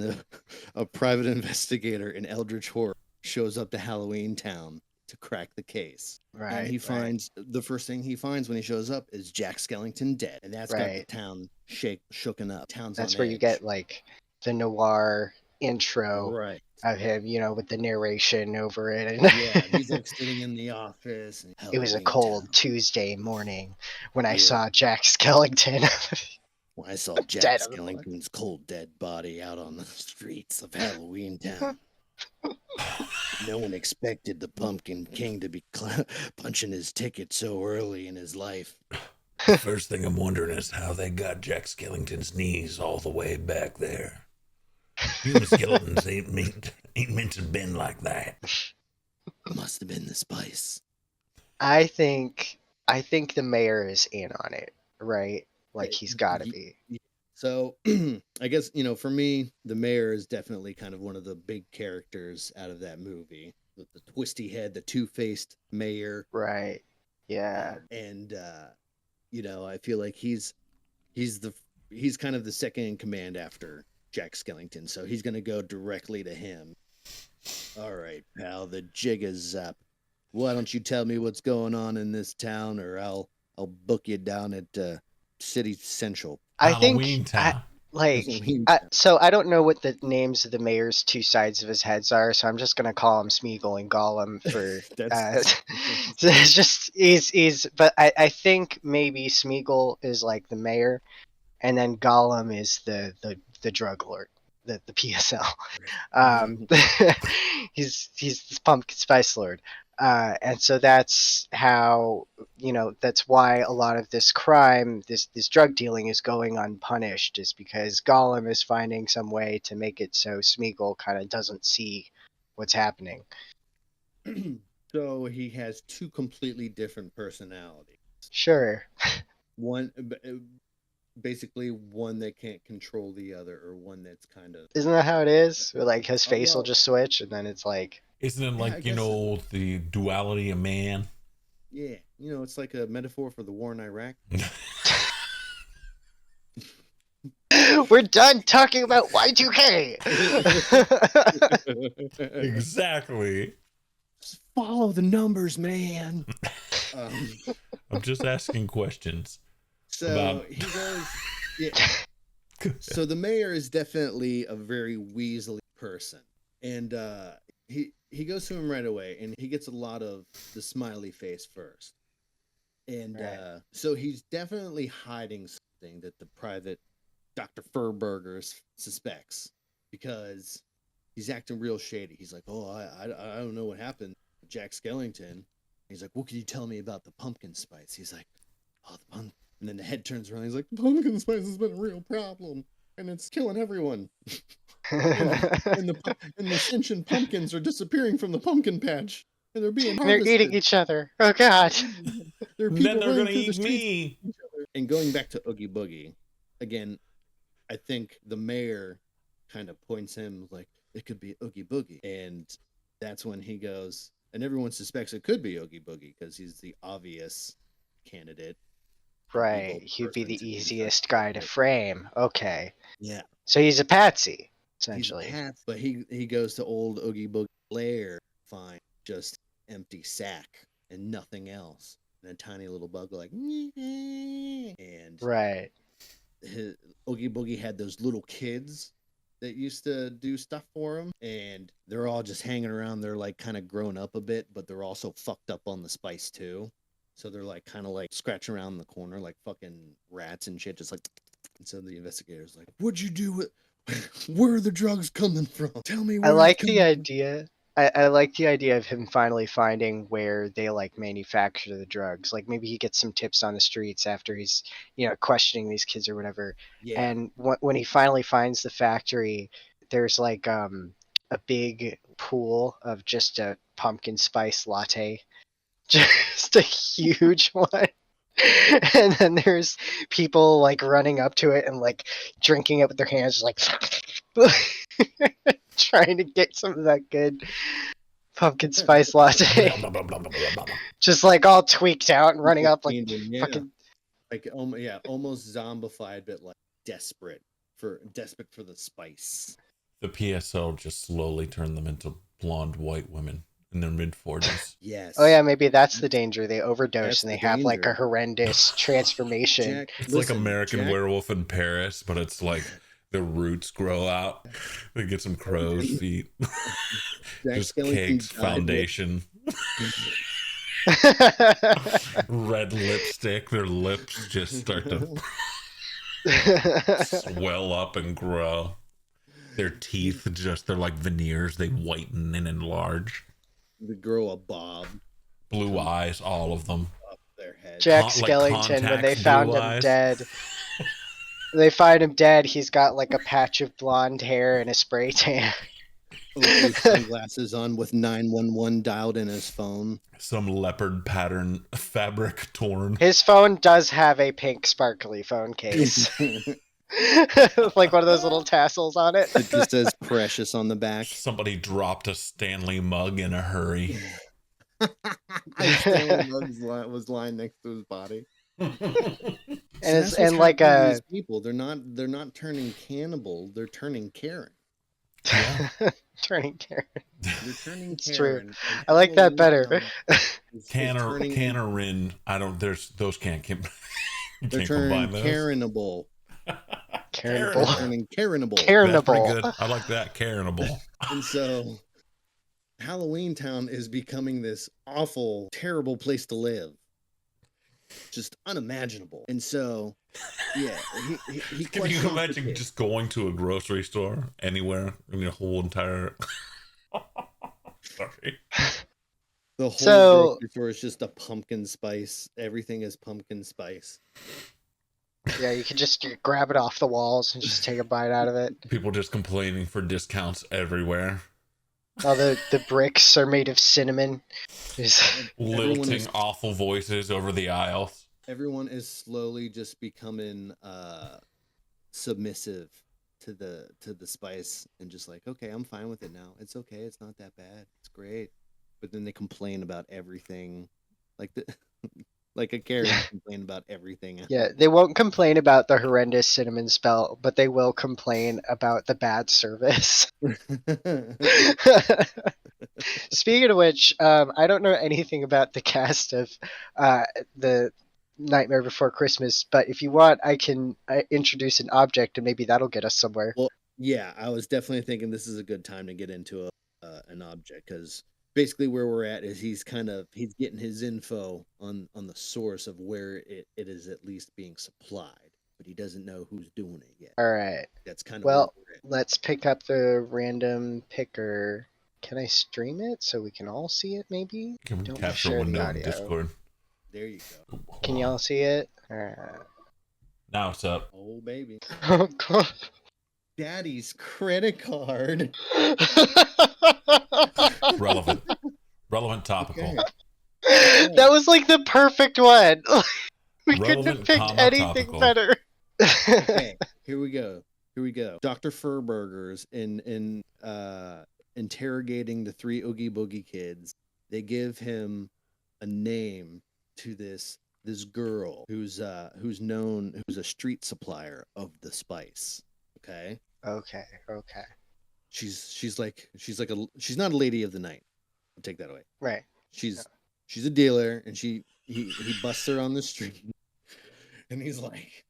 a private investigator in eldritch horror. Shows up to Halloween Town to crack the case. Right. And he finds the first thing he finds when he shows up is Jack Skellington dead, and that's got the Right. town shooken up. Town's That's on where edge. you get like the noir intro right. of him, with the narration over it. And Yeah, he's like sitting in the office. And it was a Halloween cold Town. Tuesday morning when I Yeah. saw Jack Skellington. When I saw Jack Dead on the floor. Skellington's cold dead body out on the streets of Halloween Town. No one expected the Pumpkin King to be punching his ticket so early in his life. The first thing I'm wondering is how they got Jack Skellington's knees all the way back there. Human skeletons ain't meant to bend like that. Must have been the spice. I think the mayor is in on it, right? Like he's got to be. So I guess, for me, the mayor is definitely kind of one of the big characters out of that movie. With the twisty head, the two-faced mayor. Right. Yeah. And I feel like he's kind of the second in command after Jack Skellington. So he's gonna go directly to him. All right, pal, the jig is up. Why don't you tell me what's going on in this town, or I'll book you down at City Central. I Halloween think Town. so I don't know what the names of the mayor's two sides of his heads are, so I'm just gonna call him Smeagol and Gollum for it's just he's but I think maybe Smeagol is like the mayor, and then Gollum is the drug lord, the PSL. He's this pumpkin spice lord. And so that's how, that's why a lot of this crime, this drug dealing is going unpunished, is because Gollum is finding some way to make it so Smeagol kind of doesn't see what's happening. So he has two completely different personalities. Sure. One, basically one that can't control the other, or one that's kind of. Isn't that how it is? Where, like, his face will well, just switch, and then it's like. Isn't it Yeah, I like, guess so. the duality of man? Yeah, it's like a metaphor for the war in Iraq. We're done talking about Y2K. Exactly. Just follow the numbers, man. I'm just asking questions. So he goes. Yeah. So the mayor is definitely a very weaselly person, and he goes to him right away, and he gets a lot of the smiley face first, and Right. so he's definitely hiding something that the private Dr. Furburger suspects, because he's acting real shady. He's like, "Oh, I don't know what happened, Jack Skellington." He's like, "What can you tell me about the pumpkin spice?" He's like, "Oh, the pumpkin." And then the head turns around. He's like, "The pumpkin spice has been a real problem, and it's killing everyone. and the sentient pumpkins are disappearing from the pumpkin patch, and they're being They're harvested. eating each other. Oh God. There are And people then they're running gonna through the eat streets me. each other." And going back to Oogie Boogie, again, I think the mayor kind of points him like, it could be Oogie Boogie, and that's when he goes, and everyone suspects it could be Oogie Boogie because he's the obvious candidate. Right. He'd be the person to easiest guy to investigate. frame. Okay. Yeah. So he's a patsy, He's a essentially. path, but he goes to old Oogie Boogie lair, find just empty sack and nothing else, and a tiny little bug like, and Right. Oogie Boogie had those little kids that used to do stuff for him, and they're all just hanging around. They're like kind of grown up a bit, but they're also fucked up on the spice too. So they're like kind of like scratching around the corner like fucking rats and shit, just like. And so the investigator's like, "What'd you do with? Where are the drugs coming from? Tell me where I like it's the coming idea. I like the idea of him finally finding where they like manufacture the drugs. Like maybe he gets some tips on the streets after he's questioning these kids or whatever. Yeah. And when he finally finds the factory, there's like a big pool of just a pumpkin spice latte, just a huge one. And then there's people like running up to it and like drinking it with their hands, just like trying to get some of that good pumpkin spice latte. Just like all tweaked out and running up like Yeah. fucking. Like almost zombified, but like desperate for the spice. The PSL just slowly turned them into blonde white women in their mid-40s. Yes. Oh yeah, maybe that's the danger. They overdose That's and they the have like a danger. horrendous transformation. Jack, It's listen, like American Jack, Werewolf in Paris, but it's like the roots grow out. They get some crow's feet. Jack Just Skellington cakes, died foundation, red lipstick. Their lips just start to swell up and grow. Their teeth they're like veneers. They whiten and enlarge. The girl a bob Blue eyes, all of them. up their head. Jack Like Skellington, when they contacts, found blue him eyes. dead, they find him dead. He's got like a patch of blonde hair and a spray tan. With sunglasses on with 911 dialed in his phone. Some leopard pattern fabric torn. His phone does have a pink sparkly phone case. Like one of those little tassels on it. It just says Precious on the back. Somebody dropped a Stanley mug in a hurry. Stanley Muggs was lying next to his body. And like a people, they're not turning cannibal, they're turning Karen. Yeah. turning Karen. They're turning It's Karen. true. I like that better. Cannerin. I don't. Those can't. You They're can't turning combine those. Karenable. Karenable. They're turning Karenable. That's pretty Karenable. good. I like that. Karenable. And so Halloween Town is becoming this awful, terrible place to live. Just unimaginable. And so, yeah, he Can questions you the imagine kid. just going to a grocery store anywhere in your whole entire? Sorry. The whole So- grocery store is just a pumpkin spice. Everything is pumpkin spice. Yeah, you can just grab it off the walls and just take a bite out of it. People just complaining for discounts everywhere. All the bricks are made of cinnamon. There's- Lilting is- awful voices over the aisles. everyone is slowly just becoming submissive to the spice and just like, okay, I'm fine with it now. It's okay. It's not that bad. It's great. But then they complain about everything, like the like a carrot complain about everything. Yeah, they won't complain about the horrendous cinnamon smell, but they will complain about the bad service. Speaking of which, I don't know anything about the cast of the Nightmare Before Christmas, but if you want, I can introduce an object and maybe that'll get us somewhere. Well, yeah, I was definitely thinking this is a good time to get into an object because basically where we're at is he's getting his info on the source of where it is at least being supplied, but he doesn't know who's doing it yet. All right. That's kind of Well, where we're at. let's pick up the random picker. Can I stream it so we can all see it? Maybe. Can we Don't capture share the window in audio. Discord? There you go. Can y'all see it? Now it's up. Oh baby, Oh god. Daddy's credit card. Relevant. Relevant topical. Okay. That was like the perfect one. We couldn't Relevant, have picked comma, anything topical. better. Okay, here we go. Dr. Furburgers in interrogating the three Oogie Boogie kids. They give him a name to this girl who's a street supplier of the spice. Okay. Okay. She's not a lady of the night. I'll take that away. Right. She's a dealer, and he busts her on the street, and he's like,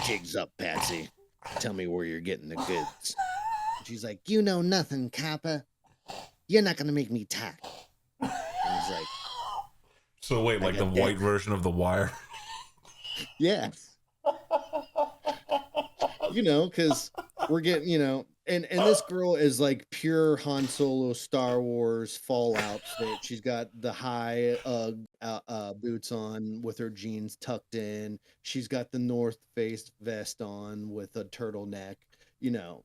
"Jigs up, Patsy. Tell me where you're getting the goods." She's like, "You know nothing, Kappa. You're not gonna make me talk." And he's like, So wait, like the white version of The Wire? "Yeah." Because we're getting, and this girl is like pure Han Solo Star Wars Fallout fit. She's got the high boots on with her jeans tucked in. She's got the North Face vest on with a turtleneck.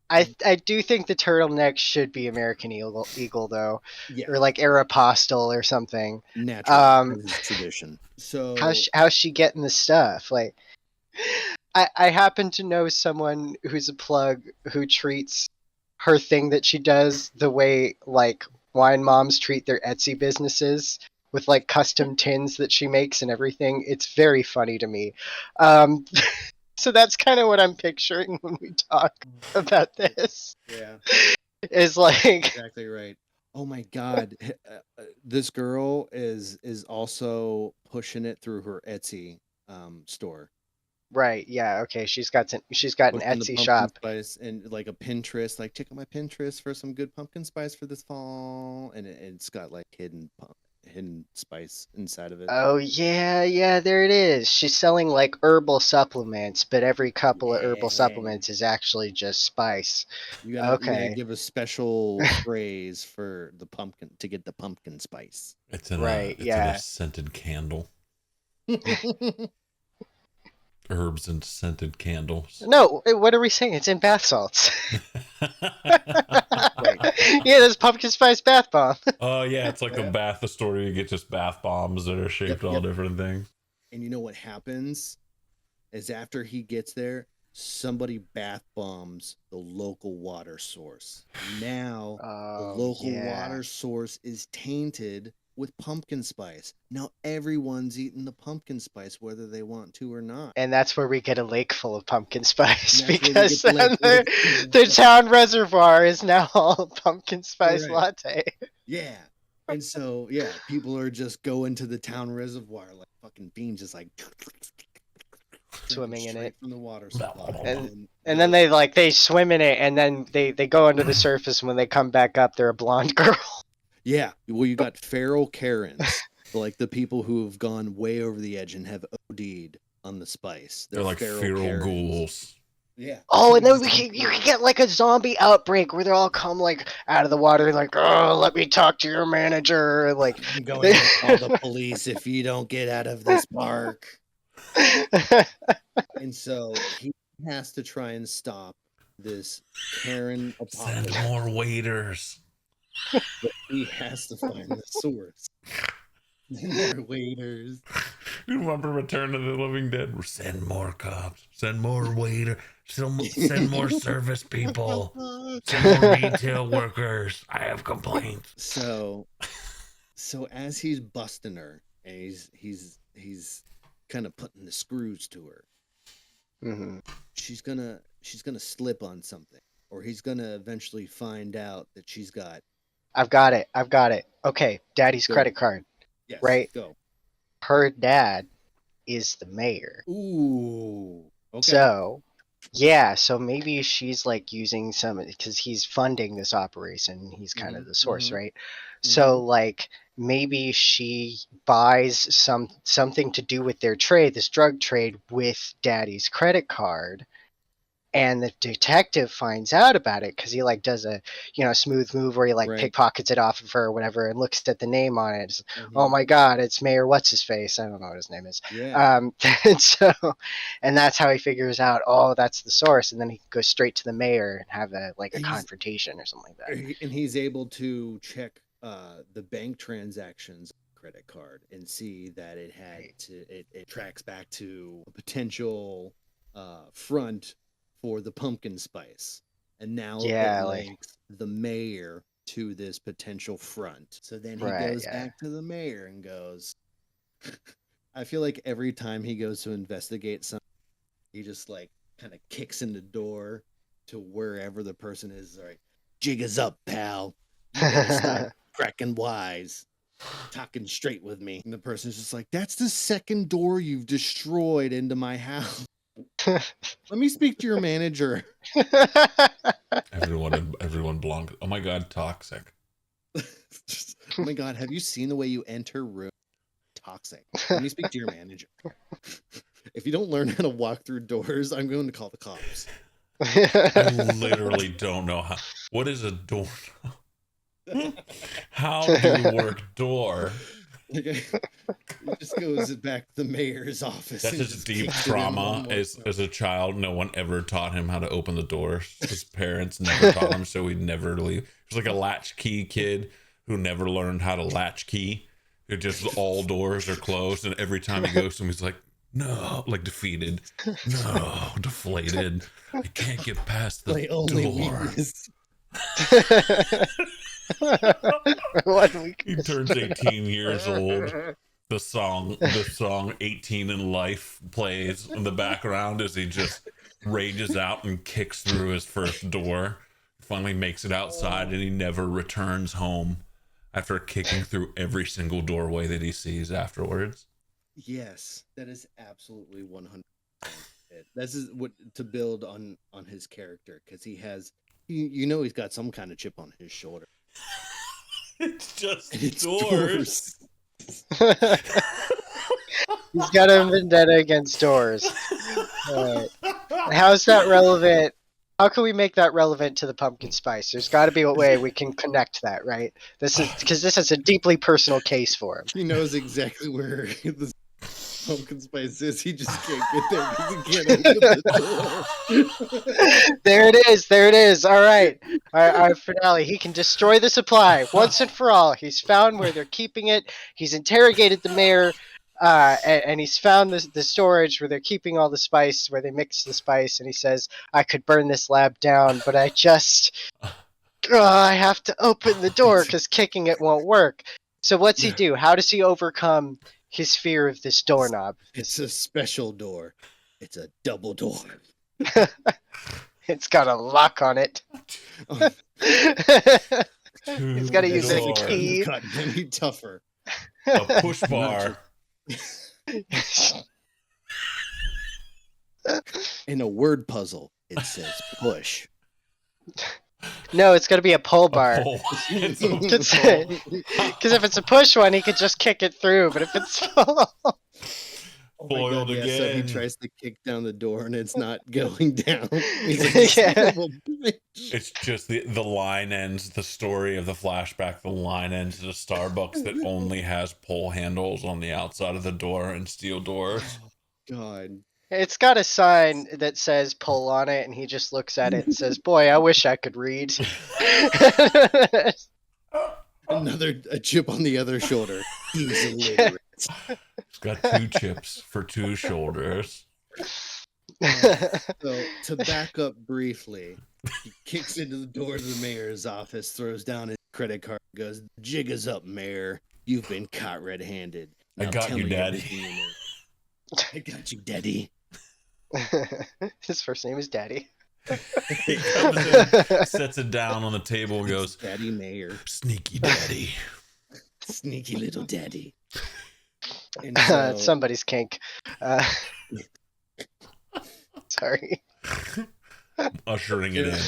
I do think the turtleneck should be American Eagle though, Yeah, or like Aeropostale or something. natural tradition. So How's she getting the stuff? Like, I happen to know someone who's a plug who treats her thing that she does the way like wine moms treat their Etsy businesses, with like custom tins that she makes and everything. It's very funny to me. So that's kind of what I'm picturing when we talk about this. yeah, Is like, exactly right. Oh my God, this girl is also pushing it through her Etsy store. right, yeah, okay. She's got an Pushing the Etsy pumpkin shop. spice and like a Pinterest, like check out my Pinterest for some good pumpkin spice for this fall, and it's got like hidden spice inside of it. Oh yeah, there it is. She's selling like herbal supplements, but every couple of herbal Yeah. supplements is actually just spice. You gotta Okay. give a special phrase for the pumpkin to get the pumpkin spice. It's in Right, in yeah. a scented candle. Herbs and scented candles. No, what are we saying? It's in bath salts. Yeah, there's pumpkin spice bath bomb. Oh yeah, it's like the store you get just bath bombs that are shaped all different things. And you know what happens is after he gets there, somebody bath bombs the local water source. Now the local water source is tainted with pumpkin spice. Now everyone's eating the pumpkin spice whether they want to or not. And that's where we get a lake full of pumpkin spice, And that's where we because get the lake full of the town reservoir is now all pumpkin spice Right. latte. Yeah. And so, yeah, people are just going to the town reservoir like fucking beans, just like Swimming in straight it. from the water supply. And then they swim in it, and then they go under the surface. And when they come back up, they're a blonde girl. Yeah, well, you got feral Karens, like the people who have gone way over the edge and have OD'd on the spice. They're like feral Karens. ghouls. Yeah. Oh, and then you can get like a zombie outbreak where they all come like out of the water and like, oh, let me talk to your manager. Like, I'm going to call the police if you don't get out of this park. And so he has to try and stop this Karen Send apocalypse. more waiters. But he has to find the source. More waiters. You remember Return of the Living Dead? Send more cops. Send more waiter. Send more service people. Send more retail workers. I have complaints. So as he's busting her, and he's kind of putting the screws to her, Mm-hmm. she's gonna slip on something, or he's gonna eventually find out that she's got. I've got it. Okay, Daddy's Go. credit card. Yes, Right. Go. Her dad is the mayor. Ooh. Okay. So, yeah, so maybe she's like using some, because he's funding this operation. He's kind of the source, right? So, like, maybe she buys something to do with their trade, this drug trade, with Daddy's credit card. And the detective finds out about it because he like does a smooth move where he like Right. pickpockets it off of her or whatever, and looks at the name on it. It's, oh my God, it's Mayor what's his face. I don't know what his name is. Yeah. And that's how he figures out, oh, that's the source, and then he goes straight to the mayor and have a confrontation or something like that. And he's able to check the bank transactions credit card and see that it tracks back to a potential front for the pumpkin spice, and now it links the mayor to this potential front. So then he goes back to the mayor and goes, I feel like every time he goes to investigate something, he just like kind of kicks in the door to wherever the person is. Like, jig is up, pal. You better stop cracking wise, talking straight with me. And the person's just like, that's the second door you've destroyed into my house. Let me speak to your manager. Everyone blank. Oh my God, toxic. Oh my God, have you seen the way you enter room? Toxic. Let me speak to your manager. If you don't learn how to walk through doors, I'm going to call the cops. I literally don't know how. What is a door? How do you work door? It just goes back to the mayor's office. That's his deep trauma. As a child, no one ever taught him how to open the door. His parents never taught him, so he'd never leave. He was like a latchkey kid who never learned how to latchkey. It just all doors are closed, and every time he goes to him, he's like, no, like defeated. No, deflated. I can't get past the door. He turns 18 years old. The song 18 in Life plays in the background as he just rages out and kicks through his first door. Finally makes it outside, and he never returns home after kicking through every single doorway that he sees afterwards. Yes, that is absolutely 100%. This is what to build on his character, because he has, he's got some kind of chip on his shoulder. It's doors. He's got a vendetta against doors. How's that relevant? How can we make that relevant to the pumpkin spice? There's got to be a way we can connect that, right? This is a deeply personal case for him. He knows exactly where the pumpkin spice is. He just can't get there because he can't open the door. There it is. All right. Our finale. He can destroy the supply once and for all. He's found where they're keeping it. He's interrogated the mayor, and he's found the storage where they're keeping all the spice, where they mix the spice. And he says, I could burn this lab down, but I have to open the door because kicking it won't work. So what's he do? How does he overcome his fear of this doorknob? It's a special door. It's a double door. It's got a lock on it. He's got to use a key. Got any tougher. A push bar. In a word puzzle, it says push. No, it's going to be a pull bar. It's Because if it's a push one, he could just kick it through. But if it's boiled again. Yeah, so he tries to kick down the door and it's not going down. He's like, It's just the line ends, the story of the flashback, the line ends at a Starbucks that only has pull handles on the outside of the door and steel doors. God. It's got a sign that says pull on it, and he just looks at it and says, boy, I wish I could read. A chip on the other shoulder. He's illiterate. got 2 chips for 2 shoulders. So to back up briefly, he kicks into the door of the mayor's office, throws down his credit card, goes, "Jig is up, mayor. You've been caught red-handed. I got tell you, me Daddy." everything you know." I got you, Daddy. His first name is Daddy. He comes in, sets it down on the table, and goes, "Daddy Mayor. Sneaky Daddy. Sneaky little daddy." And It's somebody's kink. Sorry. Ushering it in.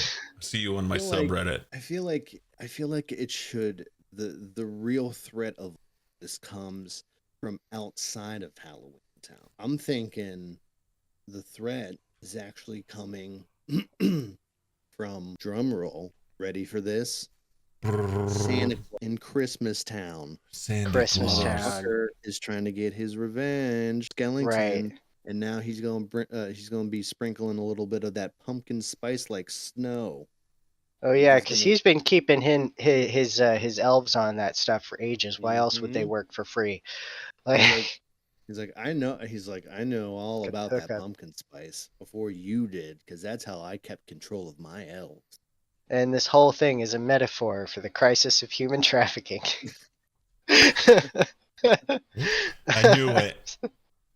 See you on my subreddit. I feel like it should, the real threat of this comes from outside of Halloween Town. I'm thinking the threat is actually coming from, drumroll, ready for this, Santa Claus in Christmas Town. Christmas Town. Tucker is trying to get his revenge, Skellington, Right. and now he's going to be sprinkling a little bit of that pumpkin spice like snow. Oh yeah, because he's been keeping his elves on that stuff for ages. Why else would they work for free? He's like, I know all about that pumpkin spice before you did, because that's how I kept control of my elves. And this whole thing is a metaphor for the crisis of human trafficking. I knew it.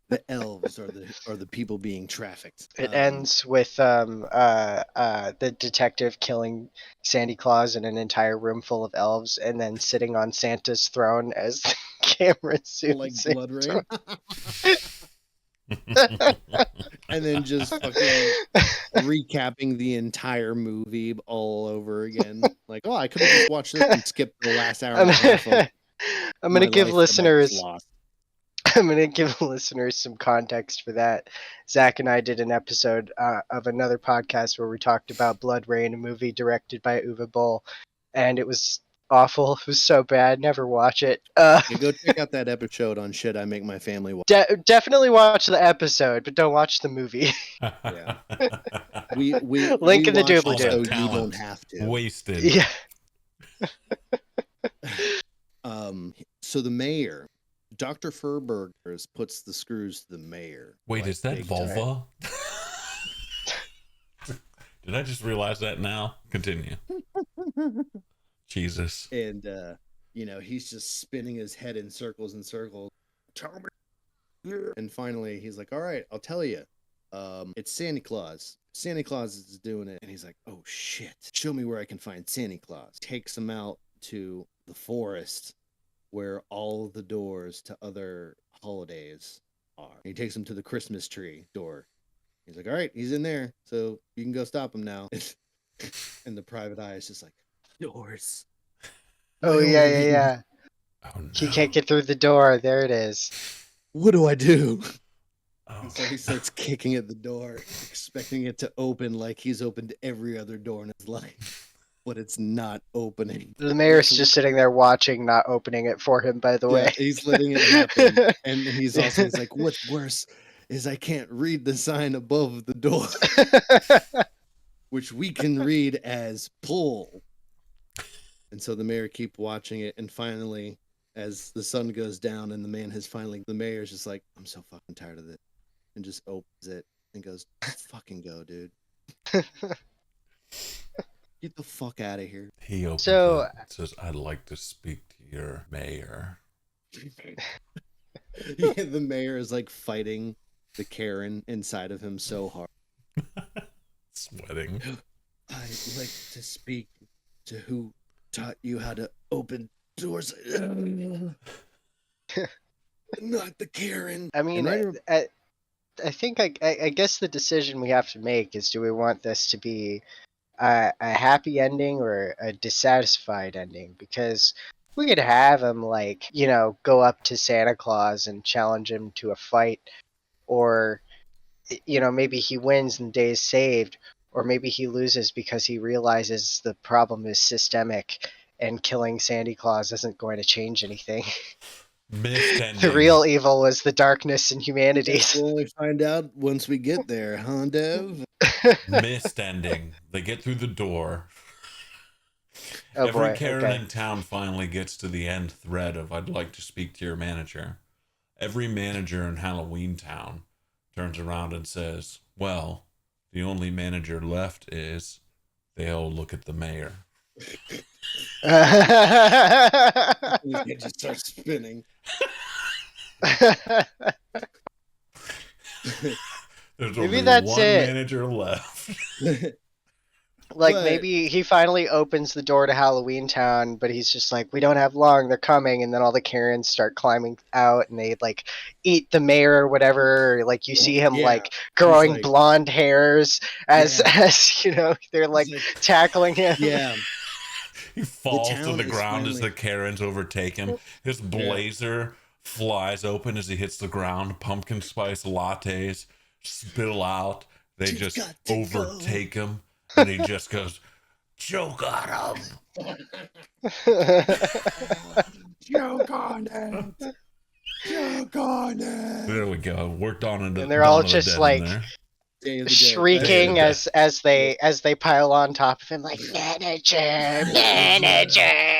The elves are the people being trafficked. It ends with the detective killing Santa Claus in an entire room full of elves, and then sitting on Santa's throne as the camera zooms like Blood Rain. And then just fucking recapping the entire movie all over again. Like, oh, I could have just watched this and skipped the last hour and a half of I'm gonna give listeners lost. I'm going to give listeners some context for that. Zach and I did an episode of another podcast where we talked about Blood Rain, a movie directed by Uwe Boll, and it was awful. It was so bad. Never watch it. Go check out that episode on Should I Make My Family Watch. Definitely watch the episode, but don't watch the movie. Yeah. We Link in the doobly-doo. So you don't have to. Wasted. Yeah. So the mayor, Dr. Furburgers, puts the screws to the mayor. Wait, is that vulva? Did I just realize that now? Continue. Jesus. And he's just spinning his head in circles and circles. And finally he's like, all right, I'll tell you. It's Santa Claus. Santa Claus is doing it. And he's like, oh shit, show me where I can find Santa Claus. Takes him out to the forest where all of the doors to other holidays are. He takes him to the Christmas tree door. He's like, all right, he's in there, so you can go stop him now. And the private eye is just like, doors. Oh, yeah. Oh, no. He can't get through the door. There it is. What do I do? Oh. And so he starts kicking at the door, expecting it to open like he's opened every other door in his life. But it's not opening. The mayor's just sitting there watching, not opening it for him, by the way. He's letting it happen. And he's like, what's worse is I can't read the sign above the door, which we can read as pull. And so the mayor keeps watching it. And finally, as the sun goes down and the mayor's just like, I'm so fucking tired of this. And just opens it and goes, fucking go, dude. Get the fuck out of here. He opens it and says, I'd like to speak to your mayor. Yeah, the mayor is like fighting the Karen inside of him so hard. Sweating. I'd like to speak to who taught you how to open doors. Not the Karen. I mean, I think I guess the decision we have to make is, do we want this to be a happy ending or a dissatisfied ending? Because we could have him, like, go up to Santa Claus and challenge him to a fight, or maybe he wins and the day is saved, or maybe he loses because he realizes the problem is systemic and killing Santa Claus isn't going to change anything. The real evil was the darkness in humanity. We'll only find out once we get there, huh, Dev? Missed ending. They get through the door. Oh, Every boy. Karen Okay. in town finally gets to the end thread of, I'd like to speak to your manager. every manager in Halloween Town turns around and says, well, the only manager left is, they all look at the mayor. His head just starts spinning. There's Maybe only that's one it. manager left. Like, But- maybe he finally opens the door to Halloween Town, but he's just like, we don't have long, they're coming, and then all the Karens start climbing out, and they, like, eat the mayor or whatever, or, like, you see him, Yeah, like, growing like- blonde hairs as, Yeah. as, you know, they're, like, tackling him. yeah. He falls to town the is ground as finally- the Karens overtake him. His blazer flies open as he hits the ground. Pumpkin spice lattes spill out. They You've just got to overtake him. And he just goes, choke on him. Choke on it. Choke on it. There we go. Worked on into And they're all Dawn of the just Dead in like there. Day of the Dead. Shrieking Day as they pile on top of him, like, manager. Manager.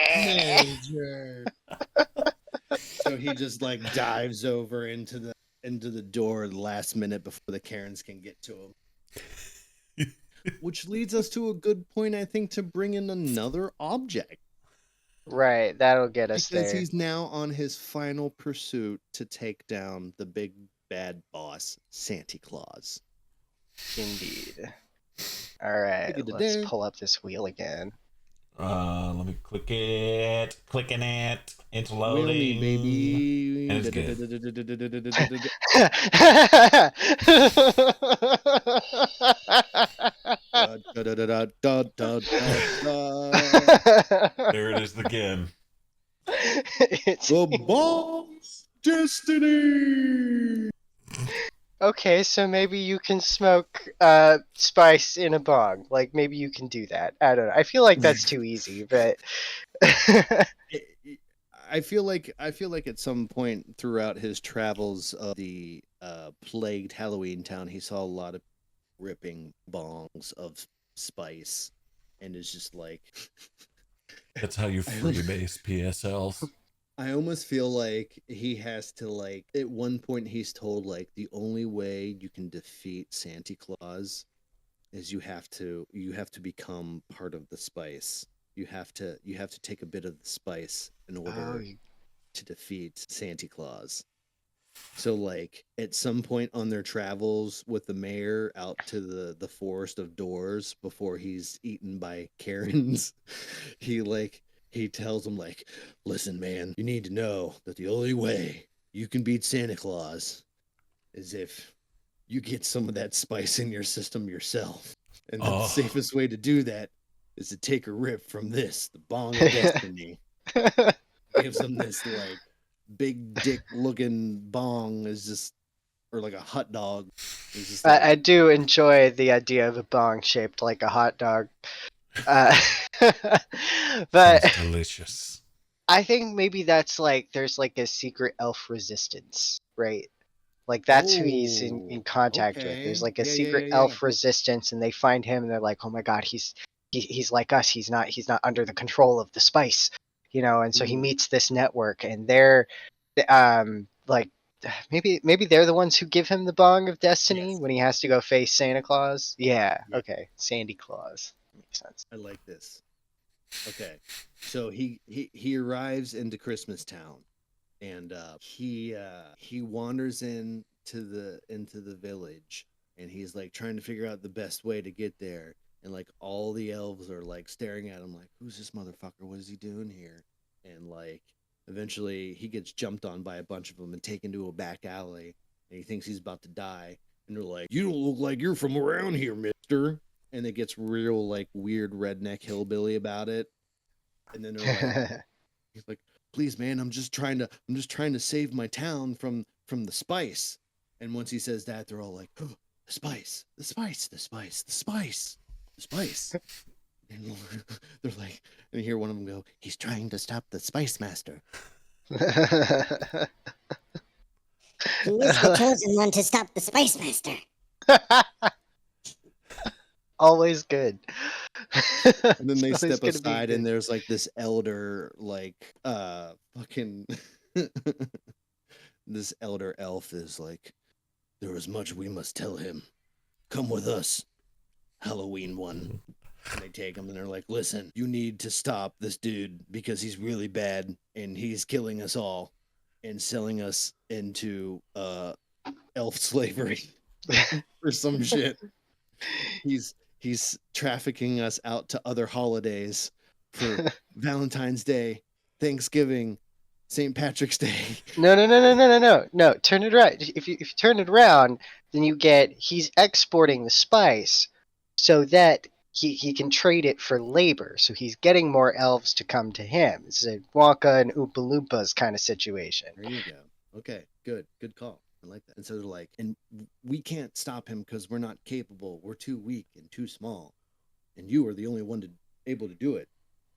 So he just like dives over into the door the last minute before the Karens can get to him. Which leads us to a good point, I think, to bring in another object. Right, that'll get us Because there. he's now on his final pursuit to take down the big bad boss, Santa Claus. Indeed. All right, Da-da-da-da. let's pull up this wheel again. Let me click it. Clicking it. It's Wheel loading. me, baby. And it's good. There it is again. It's- The boss destiny. okay, so maybe you can smoke spice in a bong. Like, maybe you can do that. I don't know. I feel like that's too easy, but I feel like at some point throughout his travels of the plagued Halloween Town, he saw a lot of ripping bongs of spice, and is just like, That's how you freebase PSLs. I almost feel like he has to, like, at one point he's told, like, the only way you can defeat Santa Claus is you have to become part of the spice. You have to take a bit of the spice in order to defeat Santa Claus. So, like, at some point on their travels with the mayor out to the forest of doors before he's eaten by Karens, he tells him, like, listen, man, you need to know that the only way you can beat Santa Claus is if you get some of that spice in your system yourself. And the safest way to do that is to take a rip from this, the Bong of Destiny. Gives him this, like, big dick looking bong, is just, or like a hot dog. It's just like, I do enjoy the idea of a bong shaped like a hot dog. But Sounds delicious. I think maybe that's like, there's like a secret elf resistance, right? Like, that's who he's in contact with. okay. There's like a Yeah, secret yeah. elf resistance, and they find him and they're like, oh my god, he's like us. He's not under the control of the spice, you know. And so he meets this network, and they're like, maybe they're the ones who give him the bong of destiny when he has to go face Santa Claus. Yeah. Okay, Sandy Claus makes sense. I like this. Okay, so he arrives into Christmas Town, and he wanders into the village, and he's like trying to figure out the best way to get there, and like all the elves are like staring at him like, who's this motherfucker? What is he doing here? And like eventually he gets jumped on by a bunch of them and taken to a back alley, and he thinks he's about to die, and they're like, you don't look like you're from around here, mister. And it gets real, like, weird redneck hillbilly about it. And then they're like, he's like, please, man, I'm just trying to save my town from the spice. And once he says that, they're all like, oh, the spice. And they're like, and you hear one of them go, he's trying to stop the Spice Master. Who is the chosen one to stop the Spice Master? Always good. And then they It's always step gonna be aside, good. and there's like this elder, like fucking this elder elf is like, there is much we must tell him. Come with us, Halloween one. And they take him and they're like, listen, you need to stop this dude because he's really bad and he's killing us all and selling us into elf slavery or some shit. He's trafficking us out to other holidays for Valentine's Day, Thanksgiving, St. Patrick's Day. No. Turn it around. If you turn it around, then you get he's exporting the spice so that he can trade it for labor. So he's getting more elves to come to him. It's a Wonka and Oompa Loompas kind of situation. There you go. Okay, good call. I like that. And so they're like, and we can't stop him because we're not capable. We're too weak and too small. And you are the only one able to do it.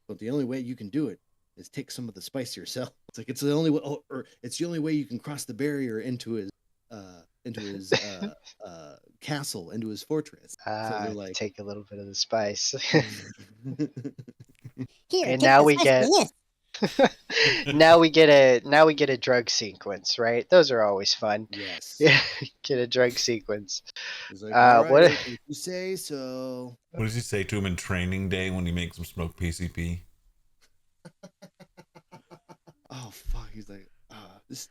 But the only way you can do it is take some of the spice yourself. It's like it's the only way, or it's the only way you can cross the barrier into his castle, into his fortress. So they're like, take a little bit of the spice. Here, And take now the we spice get- for this. now we get a drug sequence, right? Those are always fun. yes. Yeah, get a drug sequence. He's like, Uh, all right, what- if you say so. What does he say to him in training day when he makes him smoke PCP? Oh fuck! He's like,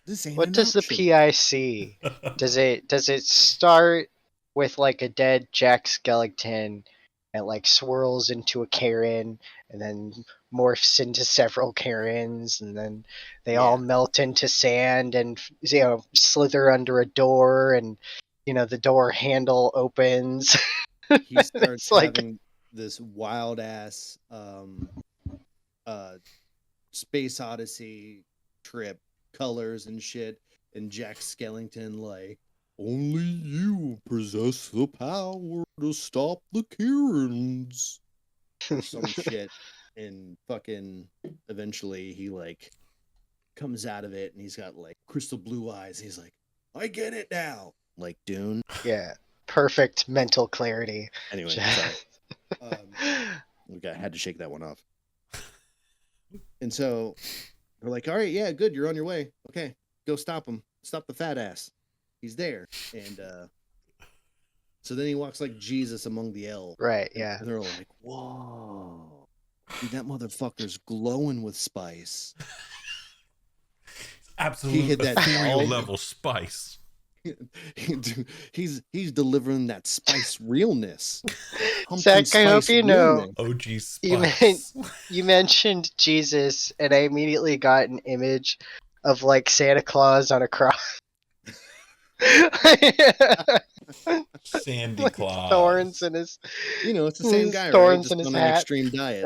this ain't. What an does the option." PIC? Does it start with like a dead Jack Skellington and like swirls into a Karen and then morphs into several Karens and then they all Yeah. melt into sand and slither under a door and the door handle opens. He starts It's like- having this wild ass Space Odyssey trip, colors and shit, and Jack Skellington like, only you possess the power to stop the Karens. Or some shit, and fucking eventually he like comes out of it and he's got like crystal blue eyes. He's like, I get it now, like Dune. Yeah, perfect mental clarity. Anyway, sorry. I had to shake that one off. And so we're like, all right, yeah, good, you're on your way. Okay, go stop him. Stop the fat ass. He's there. And so then he walks like Jesus among the elves. Right, yeah. And they're all like, whoa. Dude, that motherfucker's glowing with spice. Absolute hit that ethereal all- level spice. Dude, he's delivering that spice realness. Zach, I hope you know. OG You spice. You mentioned Jesus, and I immediately got an image of like Santa Claus on a cross. Sandy Like Claus. thorns in his. You know, it's the same guy, right? Thorns Just in his on an hat. extreme diet.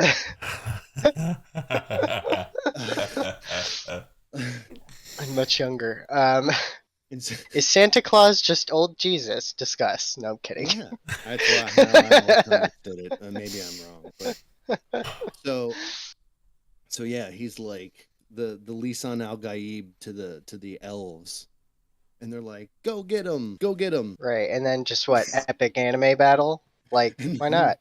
I'm much younger. And so- Is Santa Claus just old Jesus? Discuss. No, I'm kidding. yeah, that's how I always understood it. Maybe I'm wrong, but so yeah, he's like the Lisan Al Gaib to the elves, and they're like, go get him, go get him. Right, and then just what? Epic anime battle? Like, why not?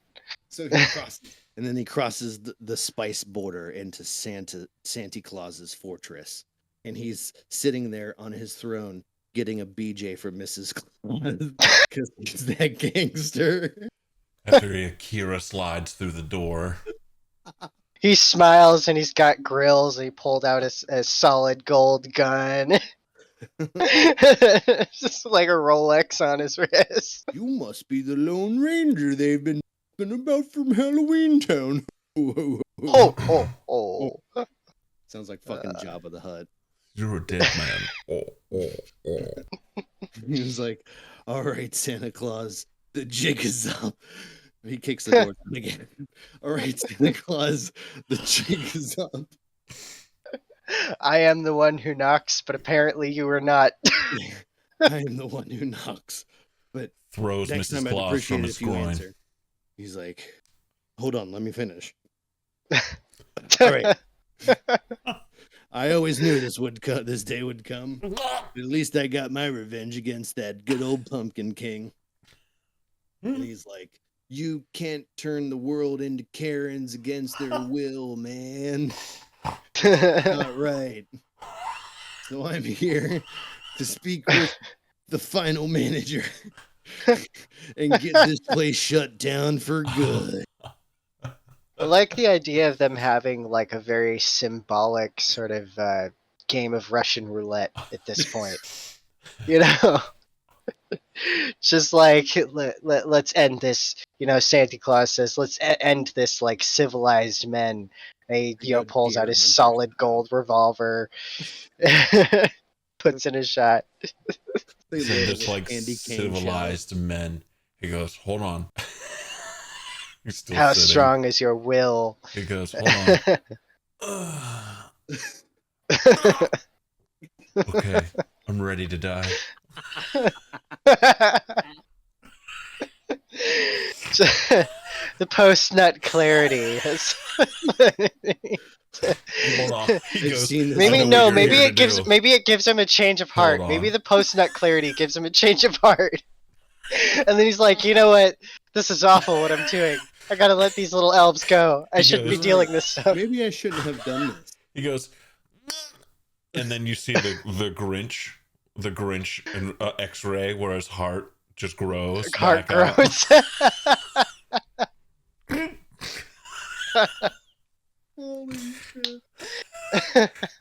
So he crosses, and then he crosses the spice border into Santa Claus's fortress, and he's sitting there on his throne getting a BJ for Mrs. Claus because he's that gangster. After Akira slides through the door. He smiles and he's got grills. And he pulled out a solid gold gun. Just like a Rolex on his wrist. You must be the Lone Ranger they've been talking about from Halloween Town. Oh. Sounds like fucking Jabba the Hutt. You're a dead man. He was like, all right, Santa Claus, the jig is up. He kicks the door down again. All right, Santa Claus, the jig is up. I am the one who knocks, but apparently you were not. I am the one who knocks. But Throws next Mrs. time I'd Claus appreciate from it his if you groin. answer. He's like, hold on, let me finish. All right. I always knew this day would come. At least I got my revenge against that good old Pumpkin King. And he's like, you can't turn the world into Karens against their will, man. Not right. So I'm here to speak with the final manager and get this place shut down for good. I like the idea of them having like a very symbolic sort of game of Russian roulette at this point. You know, just like let's end this. You know, Santa Claus says, "Let's end this like civilized men." And he pulls out his solid gold revolver, puts in a shot. This like civilized men. He goes, "Hold on." He's still How sitting. strong is your will? He goes, "Hold on." Okay, I'm ready to die. The post-nut clarity. Hold on. He goes, maybe it gives him a change of heart. Maybe the post-nut clarity gives him a change of heart. And then he's like, you know what? This is awful what I'm doing. I gotta let these little elves go. I shouldn't be dealing this stuff. Maybe I shouldn't have done this. He goes, and then you see the Grinch in X-ray where his heart just grows. Heart grows. Holy shit.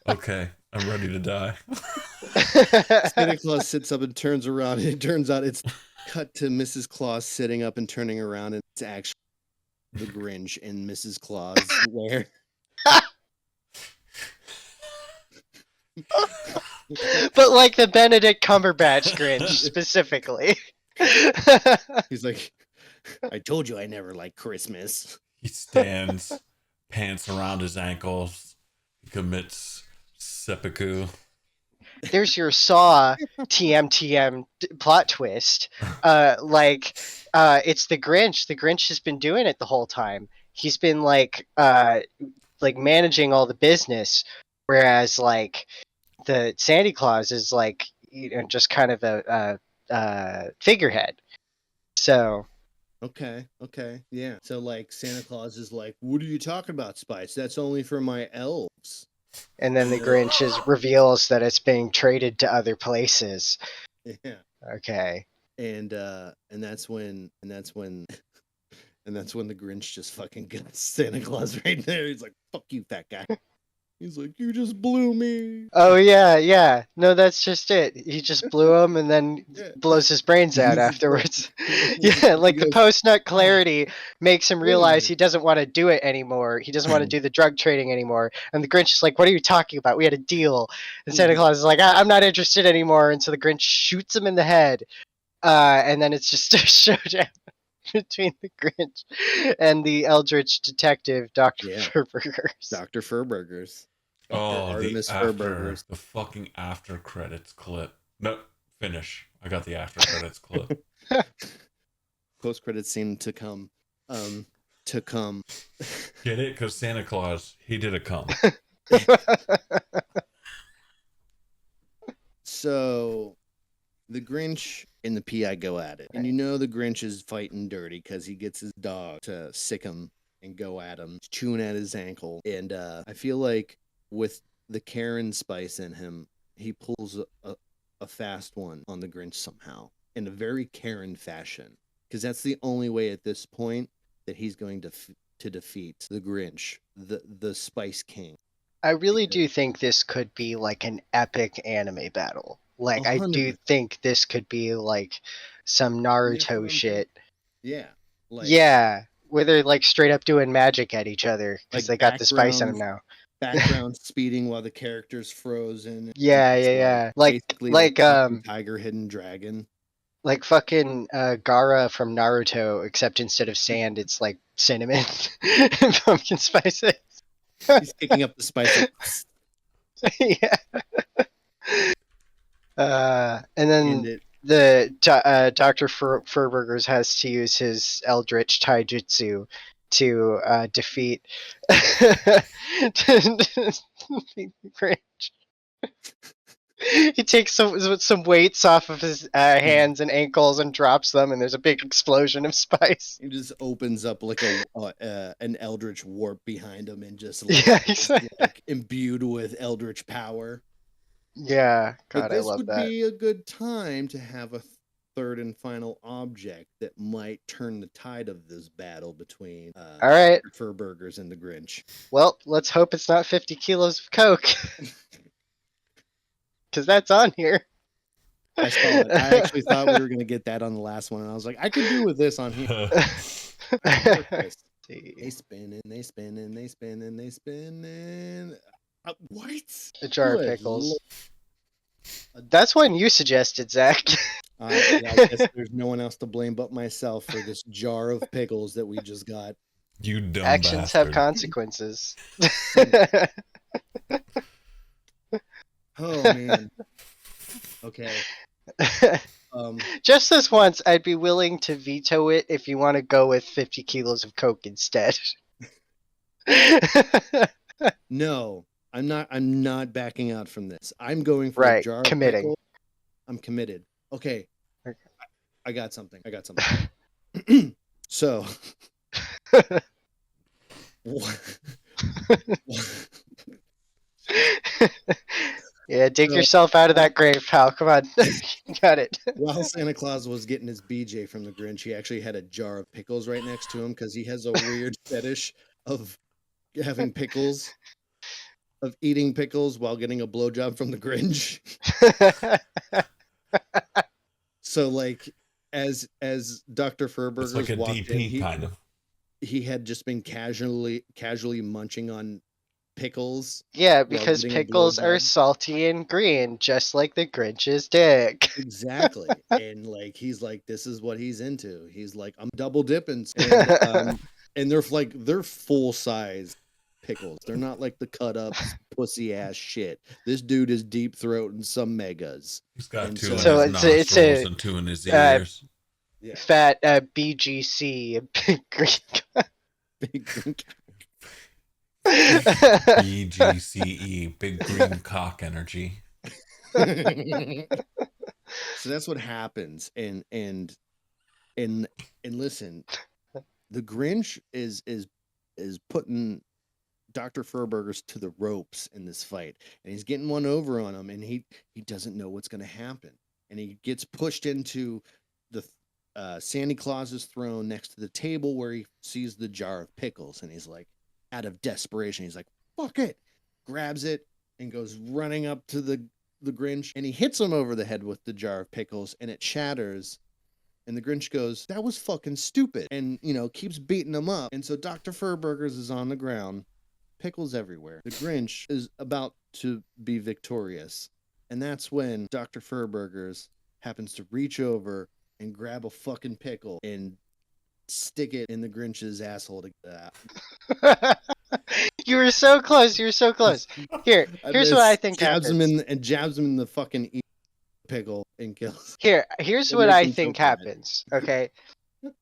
Okay, I'm ready to die. Santa Claus sits up and turns around, and it turns out it's cut to Mrs. Claus sitting up and turning around, and it's actually the Grinch in Mrs. Claus' wear. But like the Benedict Cumberbatch Grinch specifically. He's like, I told you I never liked Christmas. He stands, pants around his ankles. He commits seppuku. There's your Saw TM plot twist. It's the Grinch. The Grinch has been doing it the whole time. He's been like managing all the business, whereas like the Santa Claus is like, you know, just kind of a figurehead. So. Okay, yeah. So like Santa Claus is like, what are you talking about, Spice? That's only for my elves. And then the Grinch reveals that it's being traded to other places. Yeah. Okay. And that's when the Grinch just fucking gets Santa Claus right there. He's like, fuck you, fat guy. He's like, you just blew me. Oh yeah. No, that's just it. He just blew him and then blows his brains out afterwards. Yeah, like the post-nut clarity makes him realize he doesn't want to do it anymore. He doesn't want to do the drug trading anymore. And the Grinch is like, what are you talking about? We had a deal. And Santa Claus is like, I'm not interested anymore. And so the Grinch shoots him in the head. And then it's just a showdown between the Grinch and the Eldritch detective, Dr. Furburgers. Dr. Furburgers. Oh, the fucking after credits clip. No, finish. I got the after credits clip. Post credits seem to come. Get it? Because Santa Claus, he did a come. So, the Grinch and the PI go at it. And you know the Grinch is fighting dirty because he gets his dog to sick him and go at him, chewing at his ankle. And I feel like with the Karen spice in him, he pulls a fast one on the Grinch somehow in a very Karen fashion, because that's the only way at this point that he's going to defeat the Grinch, the Spice King. I really do think this could be like an epic anime battle. Like 100%. I do think this could be like some Naruto shit. Yeah. Yeah, where they're like straight up doing magic at each other because they got the spice in them now. Background speeding while the character's frozen. Yeah. Like Tiger Hidden Dragon. Like fucking Gaara from Naruto, except instead of sand, it's like cinnamon and pumpkin spices. He's picking up the spices. Yeah. And then Dr. Furburgers has to use his Eldritch Taijutsu to defeat the Grinch. He takes some weights off of his hands and ankles and drops them, and there's a big explosion of spice. He just opens up like an Eldritch warp behind him, and just like, like imbued with Eldritch power. Yeah, But God, I this love would that. be a good time to have a third and final object that might turn the tide of this battle between All right. Furburgers and the Grinch. Well, let's hope it's not 50 kilos of coke, because that's on here. I saw it. I actually thought we were going to get that on the last one, and I was like, I could do with this on here. I could work this. They spinning, they spinning, they spinning, they spinning. What? A jar of Good pickles. Lord. That's one you suggested, Zach. Yeah, I guess there's no one else to blame but myself for this jar of pickles that we just got. You dumb Actions bastard. have consequences. Oh man. Okay. Just this once, I'd be willing to veto it if you want to go with 50 kilos of coke instead. No, I'm not backing out from this. I'm going for a Right, jar committing. of pickles. I'm committed. Okay. I got something. So Yeah, dig yourself out of that grave, pal. Come on. You got it. while Santa Claus was getting his BJ from the Grinch, he actually had a jar of pickles right next to him because he has a weird fetish of having pickles, of eating pickles while getting a blowjob from the Grinch. So, like, as Dr. Furburger's It's like a walked DP in, kind of. he had just been casually munching on pickles. Yeah, because getting a pickles are blowjob. salty and green, just like the Grinch's dick. Exactly. And like he's like, this is what he's into. He's like, I'm double dipping. And they're full size pickles. They're not like the cut up pussy ass shit. This dude is deep throating some megas. He's got And two in so his it's nostrils a, and two in his ears. Yeah. Fat BGC, big green. Big green BGCE, big green cock energy. So that's what happens. And listen, the Grinch is putting Dr. Furburgers to the ropes in this fight, and he's getting one over on him, and he doesn't know what's going to happen, and he gets pushed into the Santa Claus's throne next to the table where he sees the jar of pickles, and he's like, out of desperation, he's like, fuck it, grabs it and goes running up to the Grinch, and he hits him over the head with the jar of pickles, and it shatters. And the Grinch goes, that was fucking stupid, and keeps beating him up. And so Dr. Furburgers is on the ground, pickles everywhere. The Grinch is about to be victorious, and that's when Dr. Furburgers happens to reach over and grab a fucking pickle and stick it in the Grinch's asshole. You were so close. You were so close. Here's what I think jabs happens. jabs him in the fucking pickle and kills. Here's what I think happens. Okay,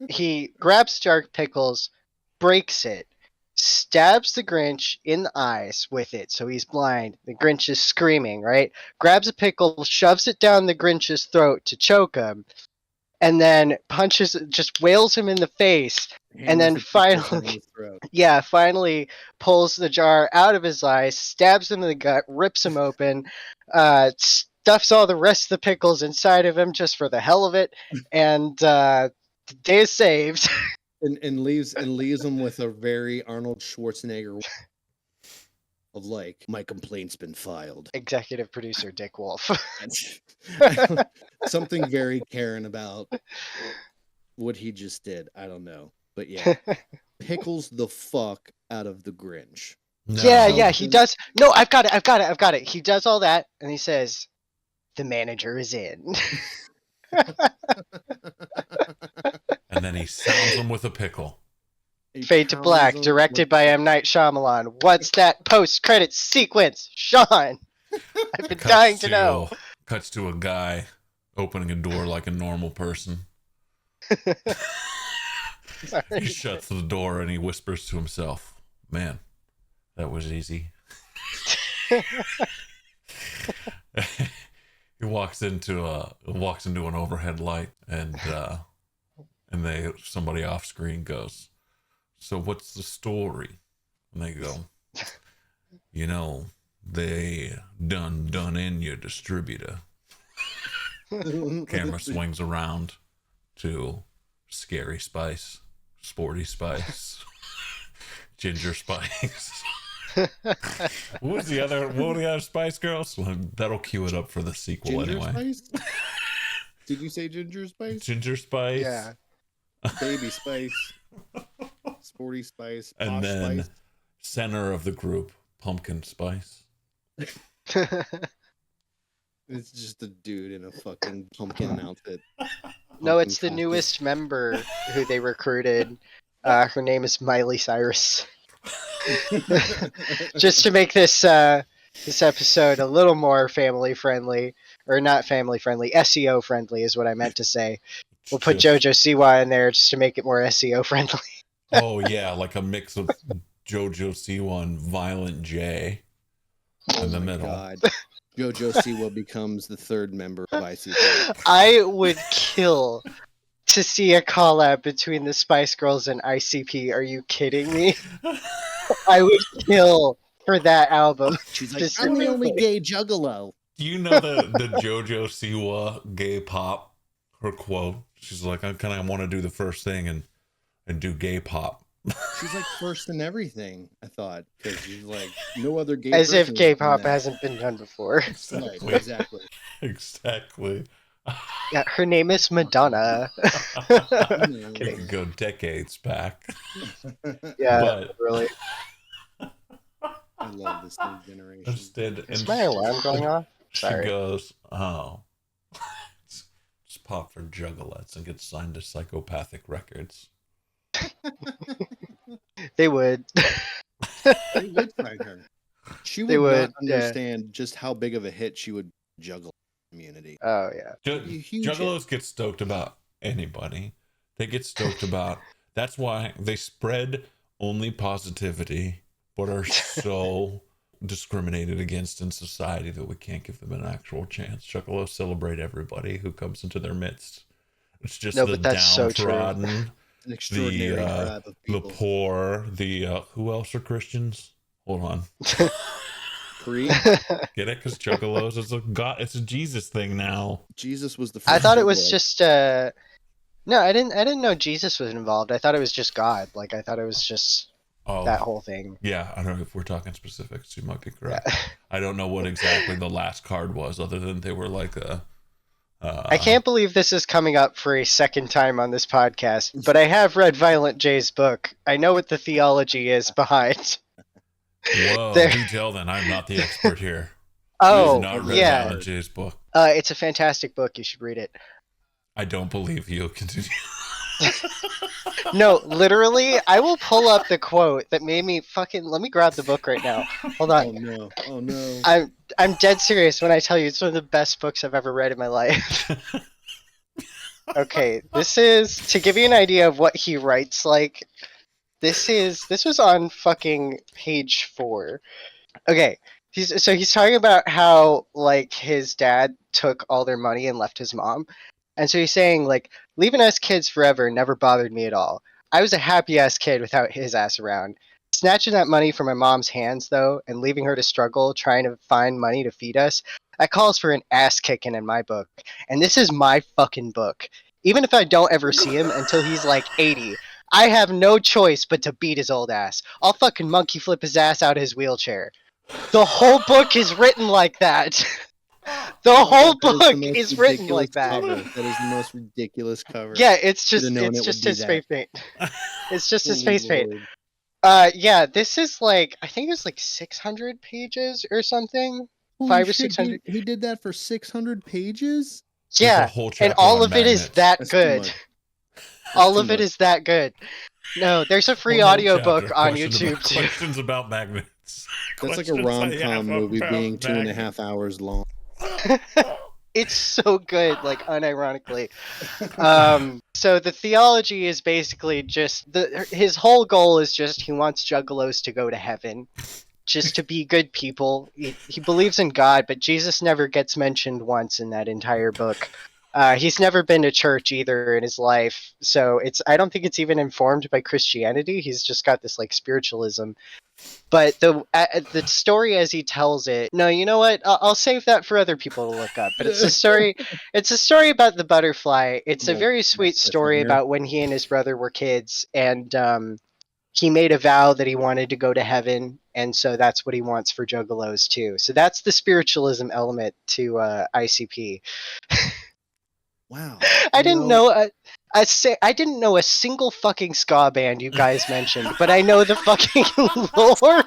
he grabs jar of pickles, breaks it, stabs the Grinch in the eyes with it, so he's blind. The Grinch is screaming, right? Grabs a pickle, shoves it down the Grinch's throat to choke him, and then just wails him in the face, and then finally pulls the jar out of his eyes, stabs him in the gut, rips him open, stuffs all the rest of the pickles inside of him just for the hell of it, and the day is saved. and leaves him with a very Arnold Schwarzenegger of like, my complaint's been filed. Executive producer Dick Wolf. Something very caring about what he just did. I don't know. But yeah, pickles the fuck out of the Grinch. No. Yeah, he does. No, I've got it. He does all that, and he says, the manager is in. And then he sounds him with a pickle. Fade to Black, directed by M. Night Shyamalan. What's that post-credit sequence? Sean, I've been dying to know. Cuts to a guy opening a door like a normal person. He shuts the door and he whispers to himself, man, that was easy. He walks into an overhead light, and somebody off screen goes, so what's the story? And they go, they done in your distributor. Camera swings around to Scary Spice, Sporty Spice, Ginger Spice. What were the other Spice Girls? Well, that'll cue it up for the sequel Ginger anyway. Spice? Did you say Ginger Spice? Ginger Spice. Yeah. Baby Spice. Sporty Spice. And Posh then Spice. center of the group, Pumpkin Spice. It's just a dude in a fucking pumpkin outfit. No, Pumpkin it's the costume. newest member who they recruited. Her name is Miley Cyrus. Just to make this this episode a little more family friendly, or not family friendly, SEO friendly is what I meant to say. We'll put JoJo Siwa in there just to make it more SEO friendly. Oh yeah, like a mix of JoJo Siwa and Violent J in the middle. God. JoJo Siwa becomes the third member of ICP. I would kill to see a collab between the Spice Girls and ICP. Are you kidding me? I would kill for that album. She's like, I'm the only gay juggalo. Do you know the JoJo Siwa gay pop? Her quote. She's like, I kind of want to do the first thing and do gay pop. She's like first in everything, I thought. Because she's like, no other gay As if person gay has done pop that. hasn't been done before. Right, exactly. Exactly. Yeah, her name is Madonna. We can go decades back. Yeah, But- really. I love this new generation. Instead, Is my alarm going off? she Sorry. goes, oh. Just pop for Juggalettes and get signed to Psychopathic Records. They would. They would find her. She They would, would, not yeah. understand just how big of a hit she would juggle community. Oh yeah. Ju- Huge Juggalos get stoked about anybody. They get stoked about. That's why they spread only positivity, but are so discriminated against in society that we can't give them an actual chance. Juggalos celebrate everybody who comes into their midst. It's just No, the but that's so true. downtrodden, An extraordinary the crowd of the people. poor, the who else are Christians? Hold on, Creed? get it? Because Juggalos is a god. It's a Jesus thing now. Jesus was the first. I thought it was juggalo. just no, I didn't know Jesus was involved. I thought it was just God. Like I thought it was just Oh, that whole thing. yeah. I don't know if we're talking specifics. You might be correct. Yeah. I don't know what exactly the last card was, other than they were like a. I can't believe this is coming up for a second time on this podcast, but I have read Violent J's book. I know what the theology is behind. Whoa, There- do tell then. I'm not the expert here. Oh, I've not read yeah. Violent J's book. It's a fantastic book. You should read it. I don't believe you. Continue. No, literally, I will pull up the quote that made me fucking. Let me grab the book right now. Hold Oh on. no! Oh no! I'm dead serious when I tell you it's one of the best books I've ever read in my life. Okay, this is to give you an idea of what he writes like. This was on fucking page 4. Okay, he's talking about how like his dad took all their money and left his mom, and so he's saying like leaving us kids forever never bothered me at all. I was a happy ass kid without his ass around. Snatching that money from my mom's hands though, and leaving her to struggle trying to find money to feed us, that calls for an ass kicking in my book. And this is my fucking book. Even if I don't ever see him until he's like 80, I have no choice but to beat his old ass. I'll fucking monkey flip his ass out of his wheelchair. The whole book is written like that. The whole That book the most is written ridiculous like that. cover. That is the most ridiculous cover. Yeah, it's just Should've known it would his be that. face paint. It's just his Holy face paint. Lord. Yeah, this is like I think it was like 600 pages or something. Holy 500 or shit, 600. He did that for 600 pages. There's a Yeah, whole and chapter all on of it is magnets. that That's too good. much. All too of it much. is that good. No, there's a free Whole audiobook chapter, on questions YouTube about- too. Questions about magnets. That's like a Questions I have rom-com movie about being 2.5 magnets. hours long. It's so good, like unironically. So the theology is basically just his whole goal is just he wants juggalos to go to heaven, just to be good people. He believes in God, but Jesus never gets mentioned once in that entire book. He's never been to church either in his life, so I don't think it's even informed by Christianity. He's just got this like spiritualism. But the story as he tells it, no, you know what? I'll save that for other people to look up. But it's a story. It's a story about the butterfly. It's a very sweet story about when he and his brother were kids, and he made a vow that he wanted to go to heaven, and so that's what he wants for Juggalos too. So that's the spiritualism element to ICP. Wow. I didn't know I didn't know a single fucking ska band you guys mentioned, but I know the fucking lore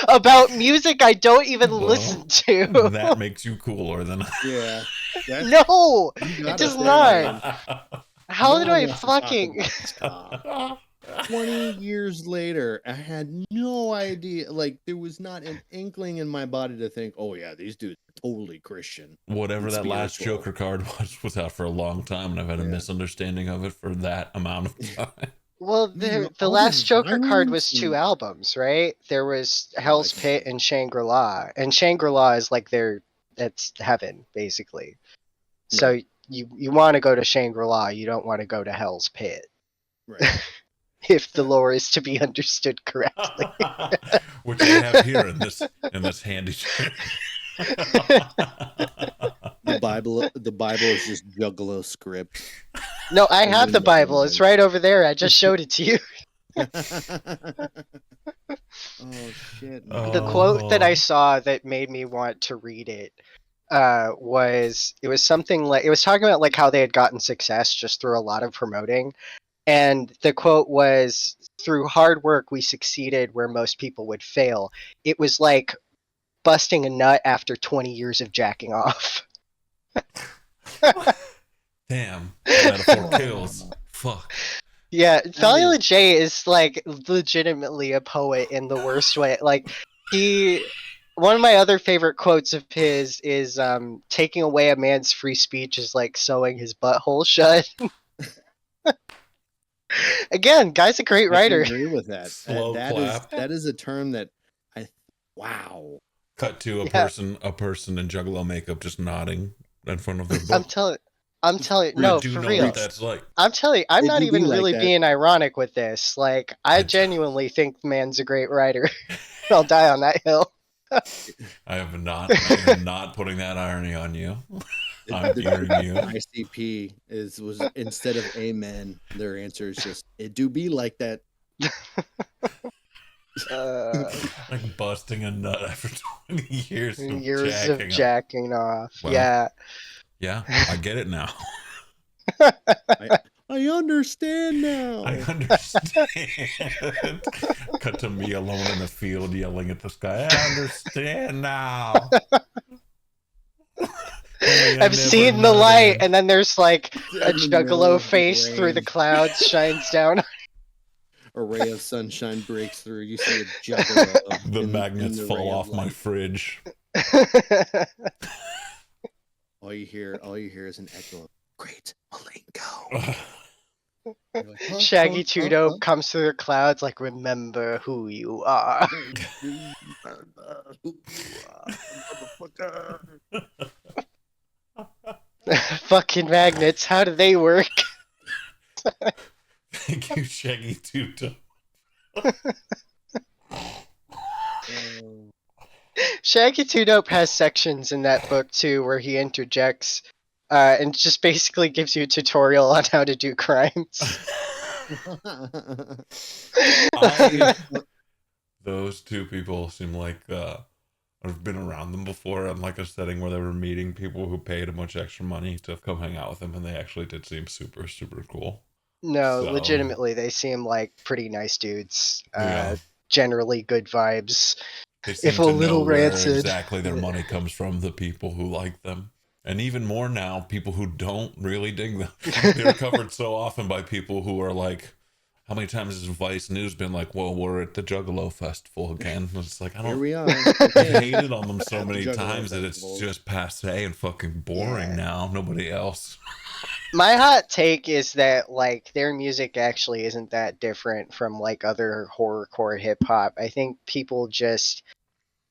about music I don't even listen to. That makes you cooler than Yeah. No, it does not. How do I fucking 20 years later, I had no idea. Like, there was not an inkling in my body to think, oh, yeah, these dudes are totally Christian. Whatever that last Joker card was out for a long time, and I've had a misunderstanding of it for that amount of time. Well, the last Joker card was 2 albums, right? There was Hell's Pit and Shangri-La. And Shangri-La is like that's heaven, basically. So you want to go to Shangri-La, you don't want to go to Hell's Pit. Right. If the lore is to be understood correctly. Which I have here in this handy The Bible is just Juggalo script. No, I have the Bible. It's right over there. I just showed it to you. Oh shit. Man. The quote that I saw that made me want to read it was something like, it was talking about like how they had gotten success just through a lot of promoting. And the quote was, through hard work, we succeeded where most people would fail. It was like busting a nut after 20 years of jacking off. Damn. Metaphor kills. Fuck. Yeah, Valiant J is like legitimately a poet in the worst way. Like, one of my other favorite quotes of his is, taking away a man's free speech is like sewing his butthole shut. Again, guy's a great writer. I agree with that. That is a term that wow. Cut to a person in Juggalo makeup just nodding in front of their book. I'm telling you, no, for real. That's like. I'm telling you, I'm not even really like being ironic with this. Like, I genuinely think the man's a great writer. I'll die on that hill. I am not putting that irony on you. I'm hearing you. ICP was instead of amen, their answer is just, it do be like that. Like busting a nut after 20 years of jacking off. Well, yeah, I get it now. I understand now. I understand. Cut to me alone in the field yelling at the sky. I understand now. I've seen the light, and then there's like a Juggalo face through the clouds shines down. A ray of sunshine breaks through. You see a Juggalo. The magnets fall off my fridge. All you hear is an echo of "Great Malenko." Like, Shaggy Two Dope comes through the clouds like, remember who you are. Fucking magnets, how do they work? Thank you, Shaggy Two Dope. Shaggy Two Dope has sections in that book too where he interjects and just basically gives you a tutorial on how to do crimes. Those two people seem like I've been around them before in like a setting where they were meeting people who paid a bunch of extra money to come hang out with them, and they actually did seem super, super cool. No, legitimately, they seem like pretty nice dudes. Generally good vibes. They seem if a little rancid. Exactly their money comes from the people who like them. And even more now, people who don't really dig them. They're covered so often by people who are like, how many times has Vice News been like, well, we're at the Juggalo Festival again? And it's like, Here we are. I've hated on them so many times that it's just passe and fucking boring now. Nobody else. My hot take is that like their music actually isn't that different from like other horrorcore hip hop. I think people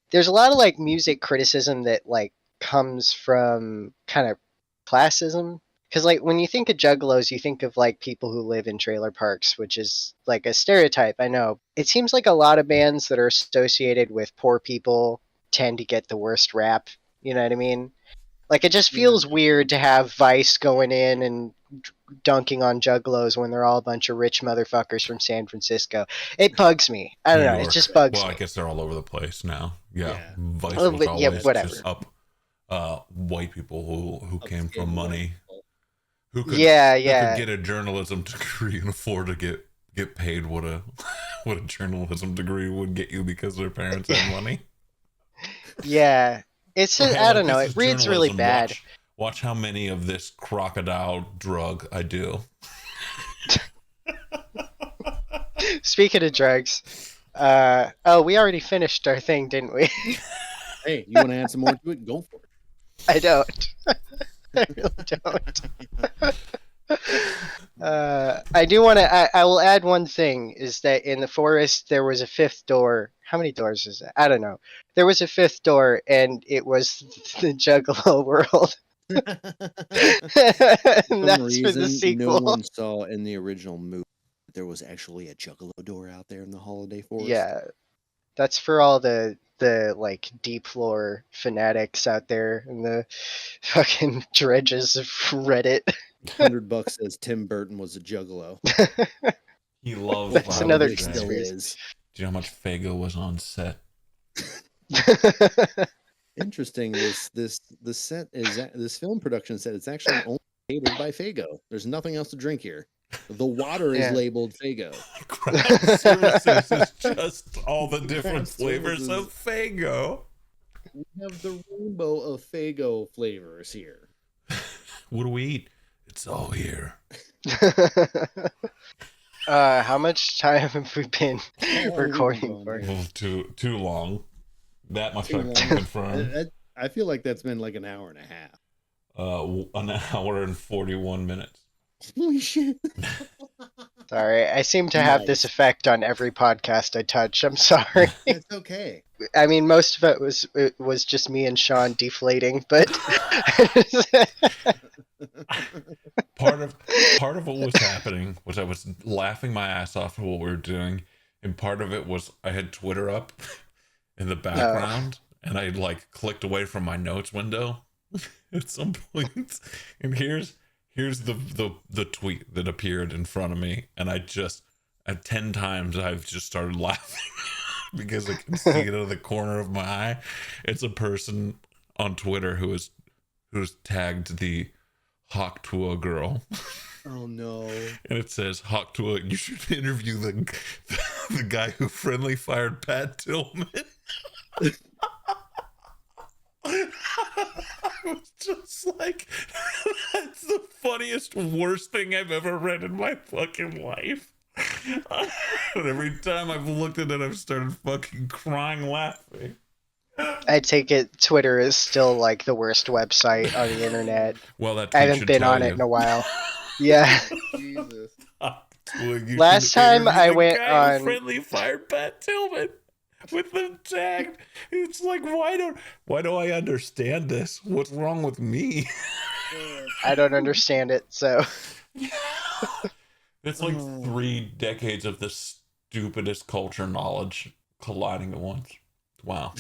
there's a lot of like music criticism that like comes from kind of classism, Because like when you think of juggalos, you think of like people who live in trailer parks, which is like a stereotype. I know. It seems like a lot of bands that are associated with poor people tend to get the worst rap. You know what I mean? Like it just feels weird to have Vice going in and dunking on juggalos when they're all a bunch of rich motherfuckers from San Francisco. It bugs me. I don't New know. It York. just bugs Well, I me. guess they're all over the place now. Yeah, Yeah. Vice Oh, was but yeah, always whatever. just up white people who came Upscale from money, white who could Yeah, who could yeah. get a journalism degree and afford to get paid what a what a journalism degree would get you because their parents had money. Yeah. It's just, Hey, I like, don't know. this It is reads really journalism. bad. Watch how many of this crocodile drug I do. Speaking of drugs, we already finished our thing, didn't we? Hey, you want to add some more to it? Go for it. I don't. I really don't. I do want to. I will add one thing: is that in the forest there was a fifth door. How many doors is that? I don't know. There was a fifth door, and it was the Juggalo world. And Some that's for the reason, no sequel. one saw in the original movie that there was actually a Juggalo door out there in the holiday forest. Yeah, that's for all the like deep lore fanatics out there and the fucking dredges of Reddit. $100 says Tim Burton was a Juggalo. He loves. That's another Probably still conspiracy. is. Do you know how much Fago was on set? Interesting. This film production set it's actually only catered by Fago. There's nothing else to drink here. The water is Yeah. labeled Fago. Craft services is just all the different Craft flavors of services. Fago. We have the rainbow of Fago flavors here. What do we eat? It's all here. How much time have we been recording for? Well, too long. That much Too I long. can confirm. I feel like that's been like an hour and a half. An hour and 41 minutes. Holy shit. Sorry, I seem to have this Nice. effect on every podcast I touch. I'm sorry. It's okay. I mean, most of it was just me and Sean deflating, but Part of what was happening was I was laughing my ass off at what we were doing, and part of it was I had Twitter up in the background, and I like clicked away from my notes window at some point, and here's the tweet that appeared in front of me, and I just at 10 times I've just started laughing because I can see it out of the corner of my eye. It's a person on Twitter who's tagged the Hawk Tua girl. Oh no. And it says, Hawk Tua, you should interview the guy who friendly fired Pat Tillman. I was just like, that's the funniest, worst thing I've ever read in my fucking life. And every time I've looked at it, I've started fucking crying laughing. I take it Twitter is still like the worst website on the internet. Well, that I tweet haven't should been tell on you. it in a while. Yeah. Jesus. Last time I went guy on- who friendly fired Pat Tillman with the tag. It's like, why do I understand this? What's wrong with me? I don't understand it, so It's like 3 decades of the stupidest culture knowledge colliding at once. Wow.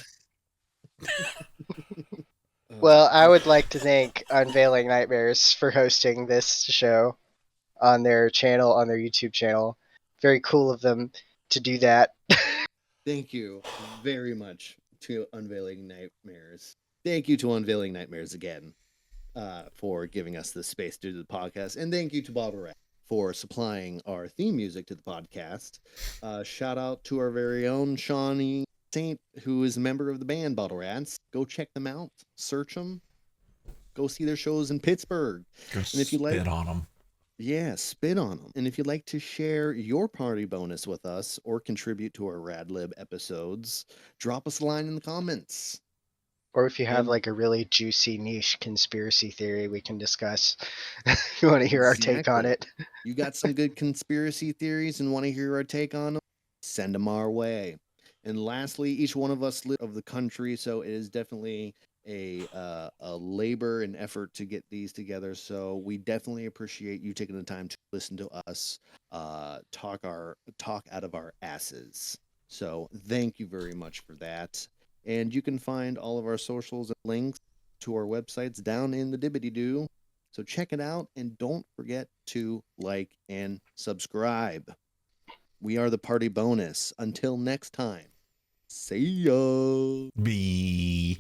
well, I would like to thank Unveiling Nightmares for hosting this show on their channel, on their YouTube channel. Very cool of them to do that. Thank you very much to Unveiling Nightmares. Thank you to Unveiling Nightmares again for giving us the space to do the podcast. And thank you to Bottle Rat for supplying our theme music to the podcast. Shout out to our very own Shawnee Saint, who is a member of the band Bottle Rats. Go check them out. Search them. Go see their shows in Pittsburgh. Go And if you like- spit on them. Yeah, spit on them. And if you'd like to share your party bonus with us or contribute to our Rad-Lib episodes, drop us a line in the comments. Or if you have And- like a really juicy niche conspiracy theory we can discuss. If you want to hear our take on it. You got some good conspiracy theories and want to hear our take on them? Send them our way. And lastly, each one of us live of the country, so it is definitely a labor and effort to get these together. So we definitely appreciate you taking the time to listen to us talk out of our asses. So thank you very much for that. And you can find all of our socials and links to our websites down in the dibbity doo. So check it out and don't forget to like and subscribe. We are the Party Bonus. Until next time, see ya. B.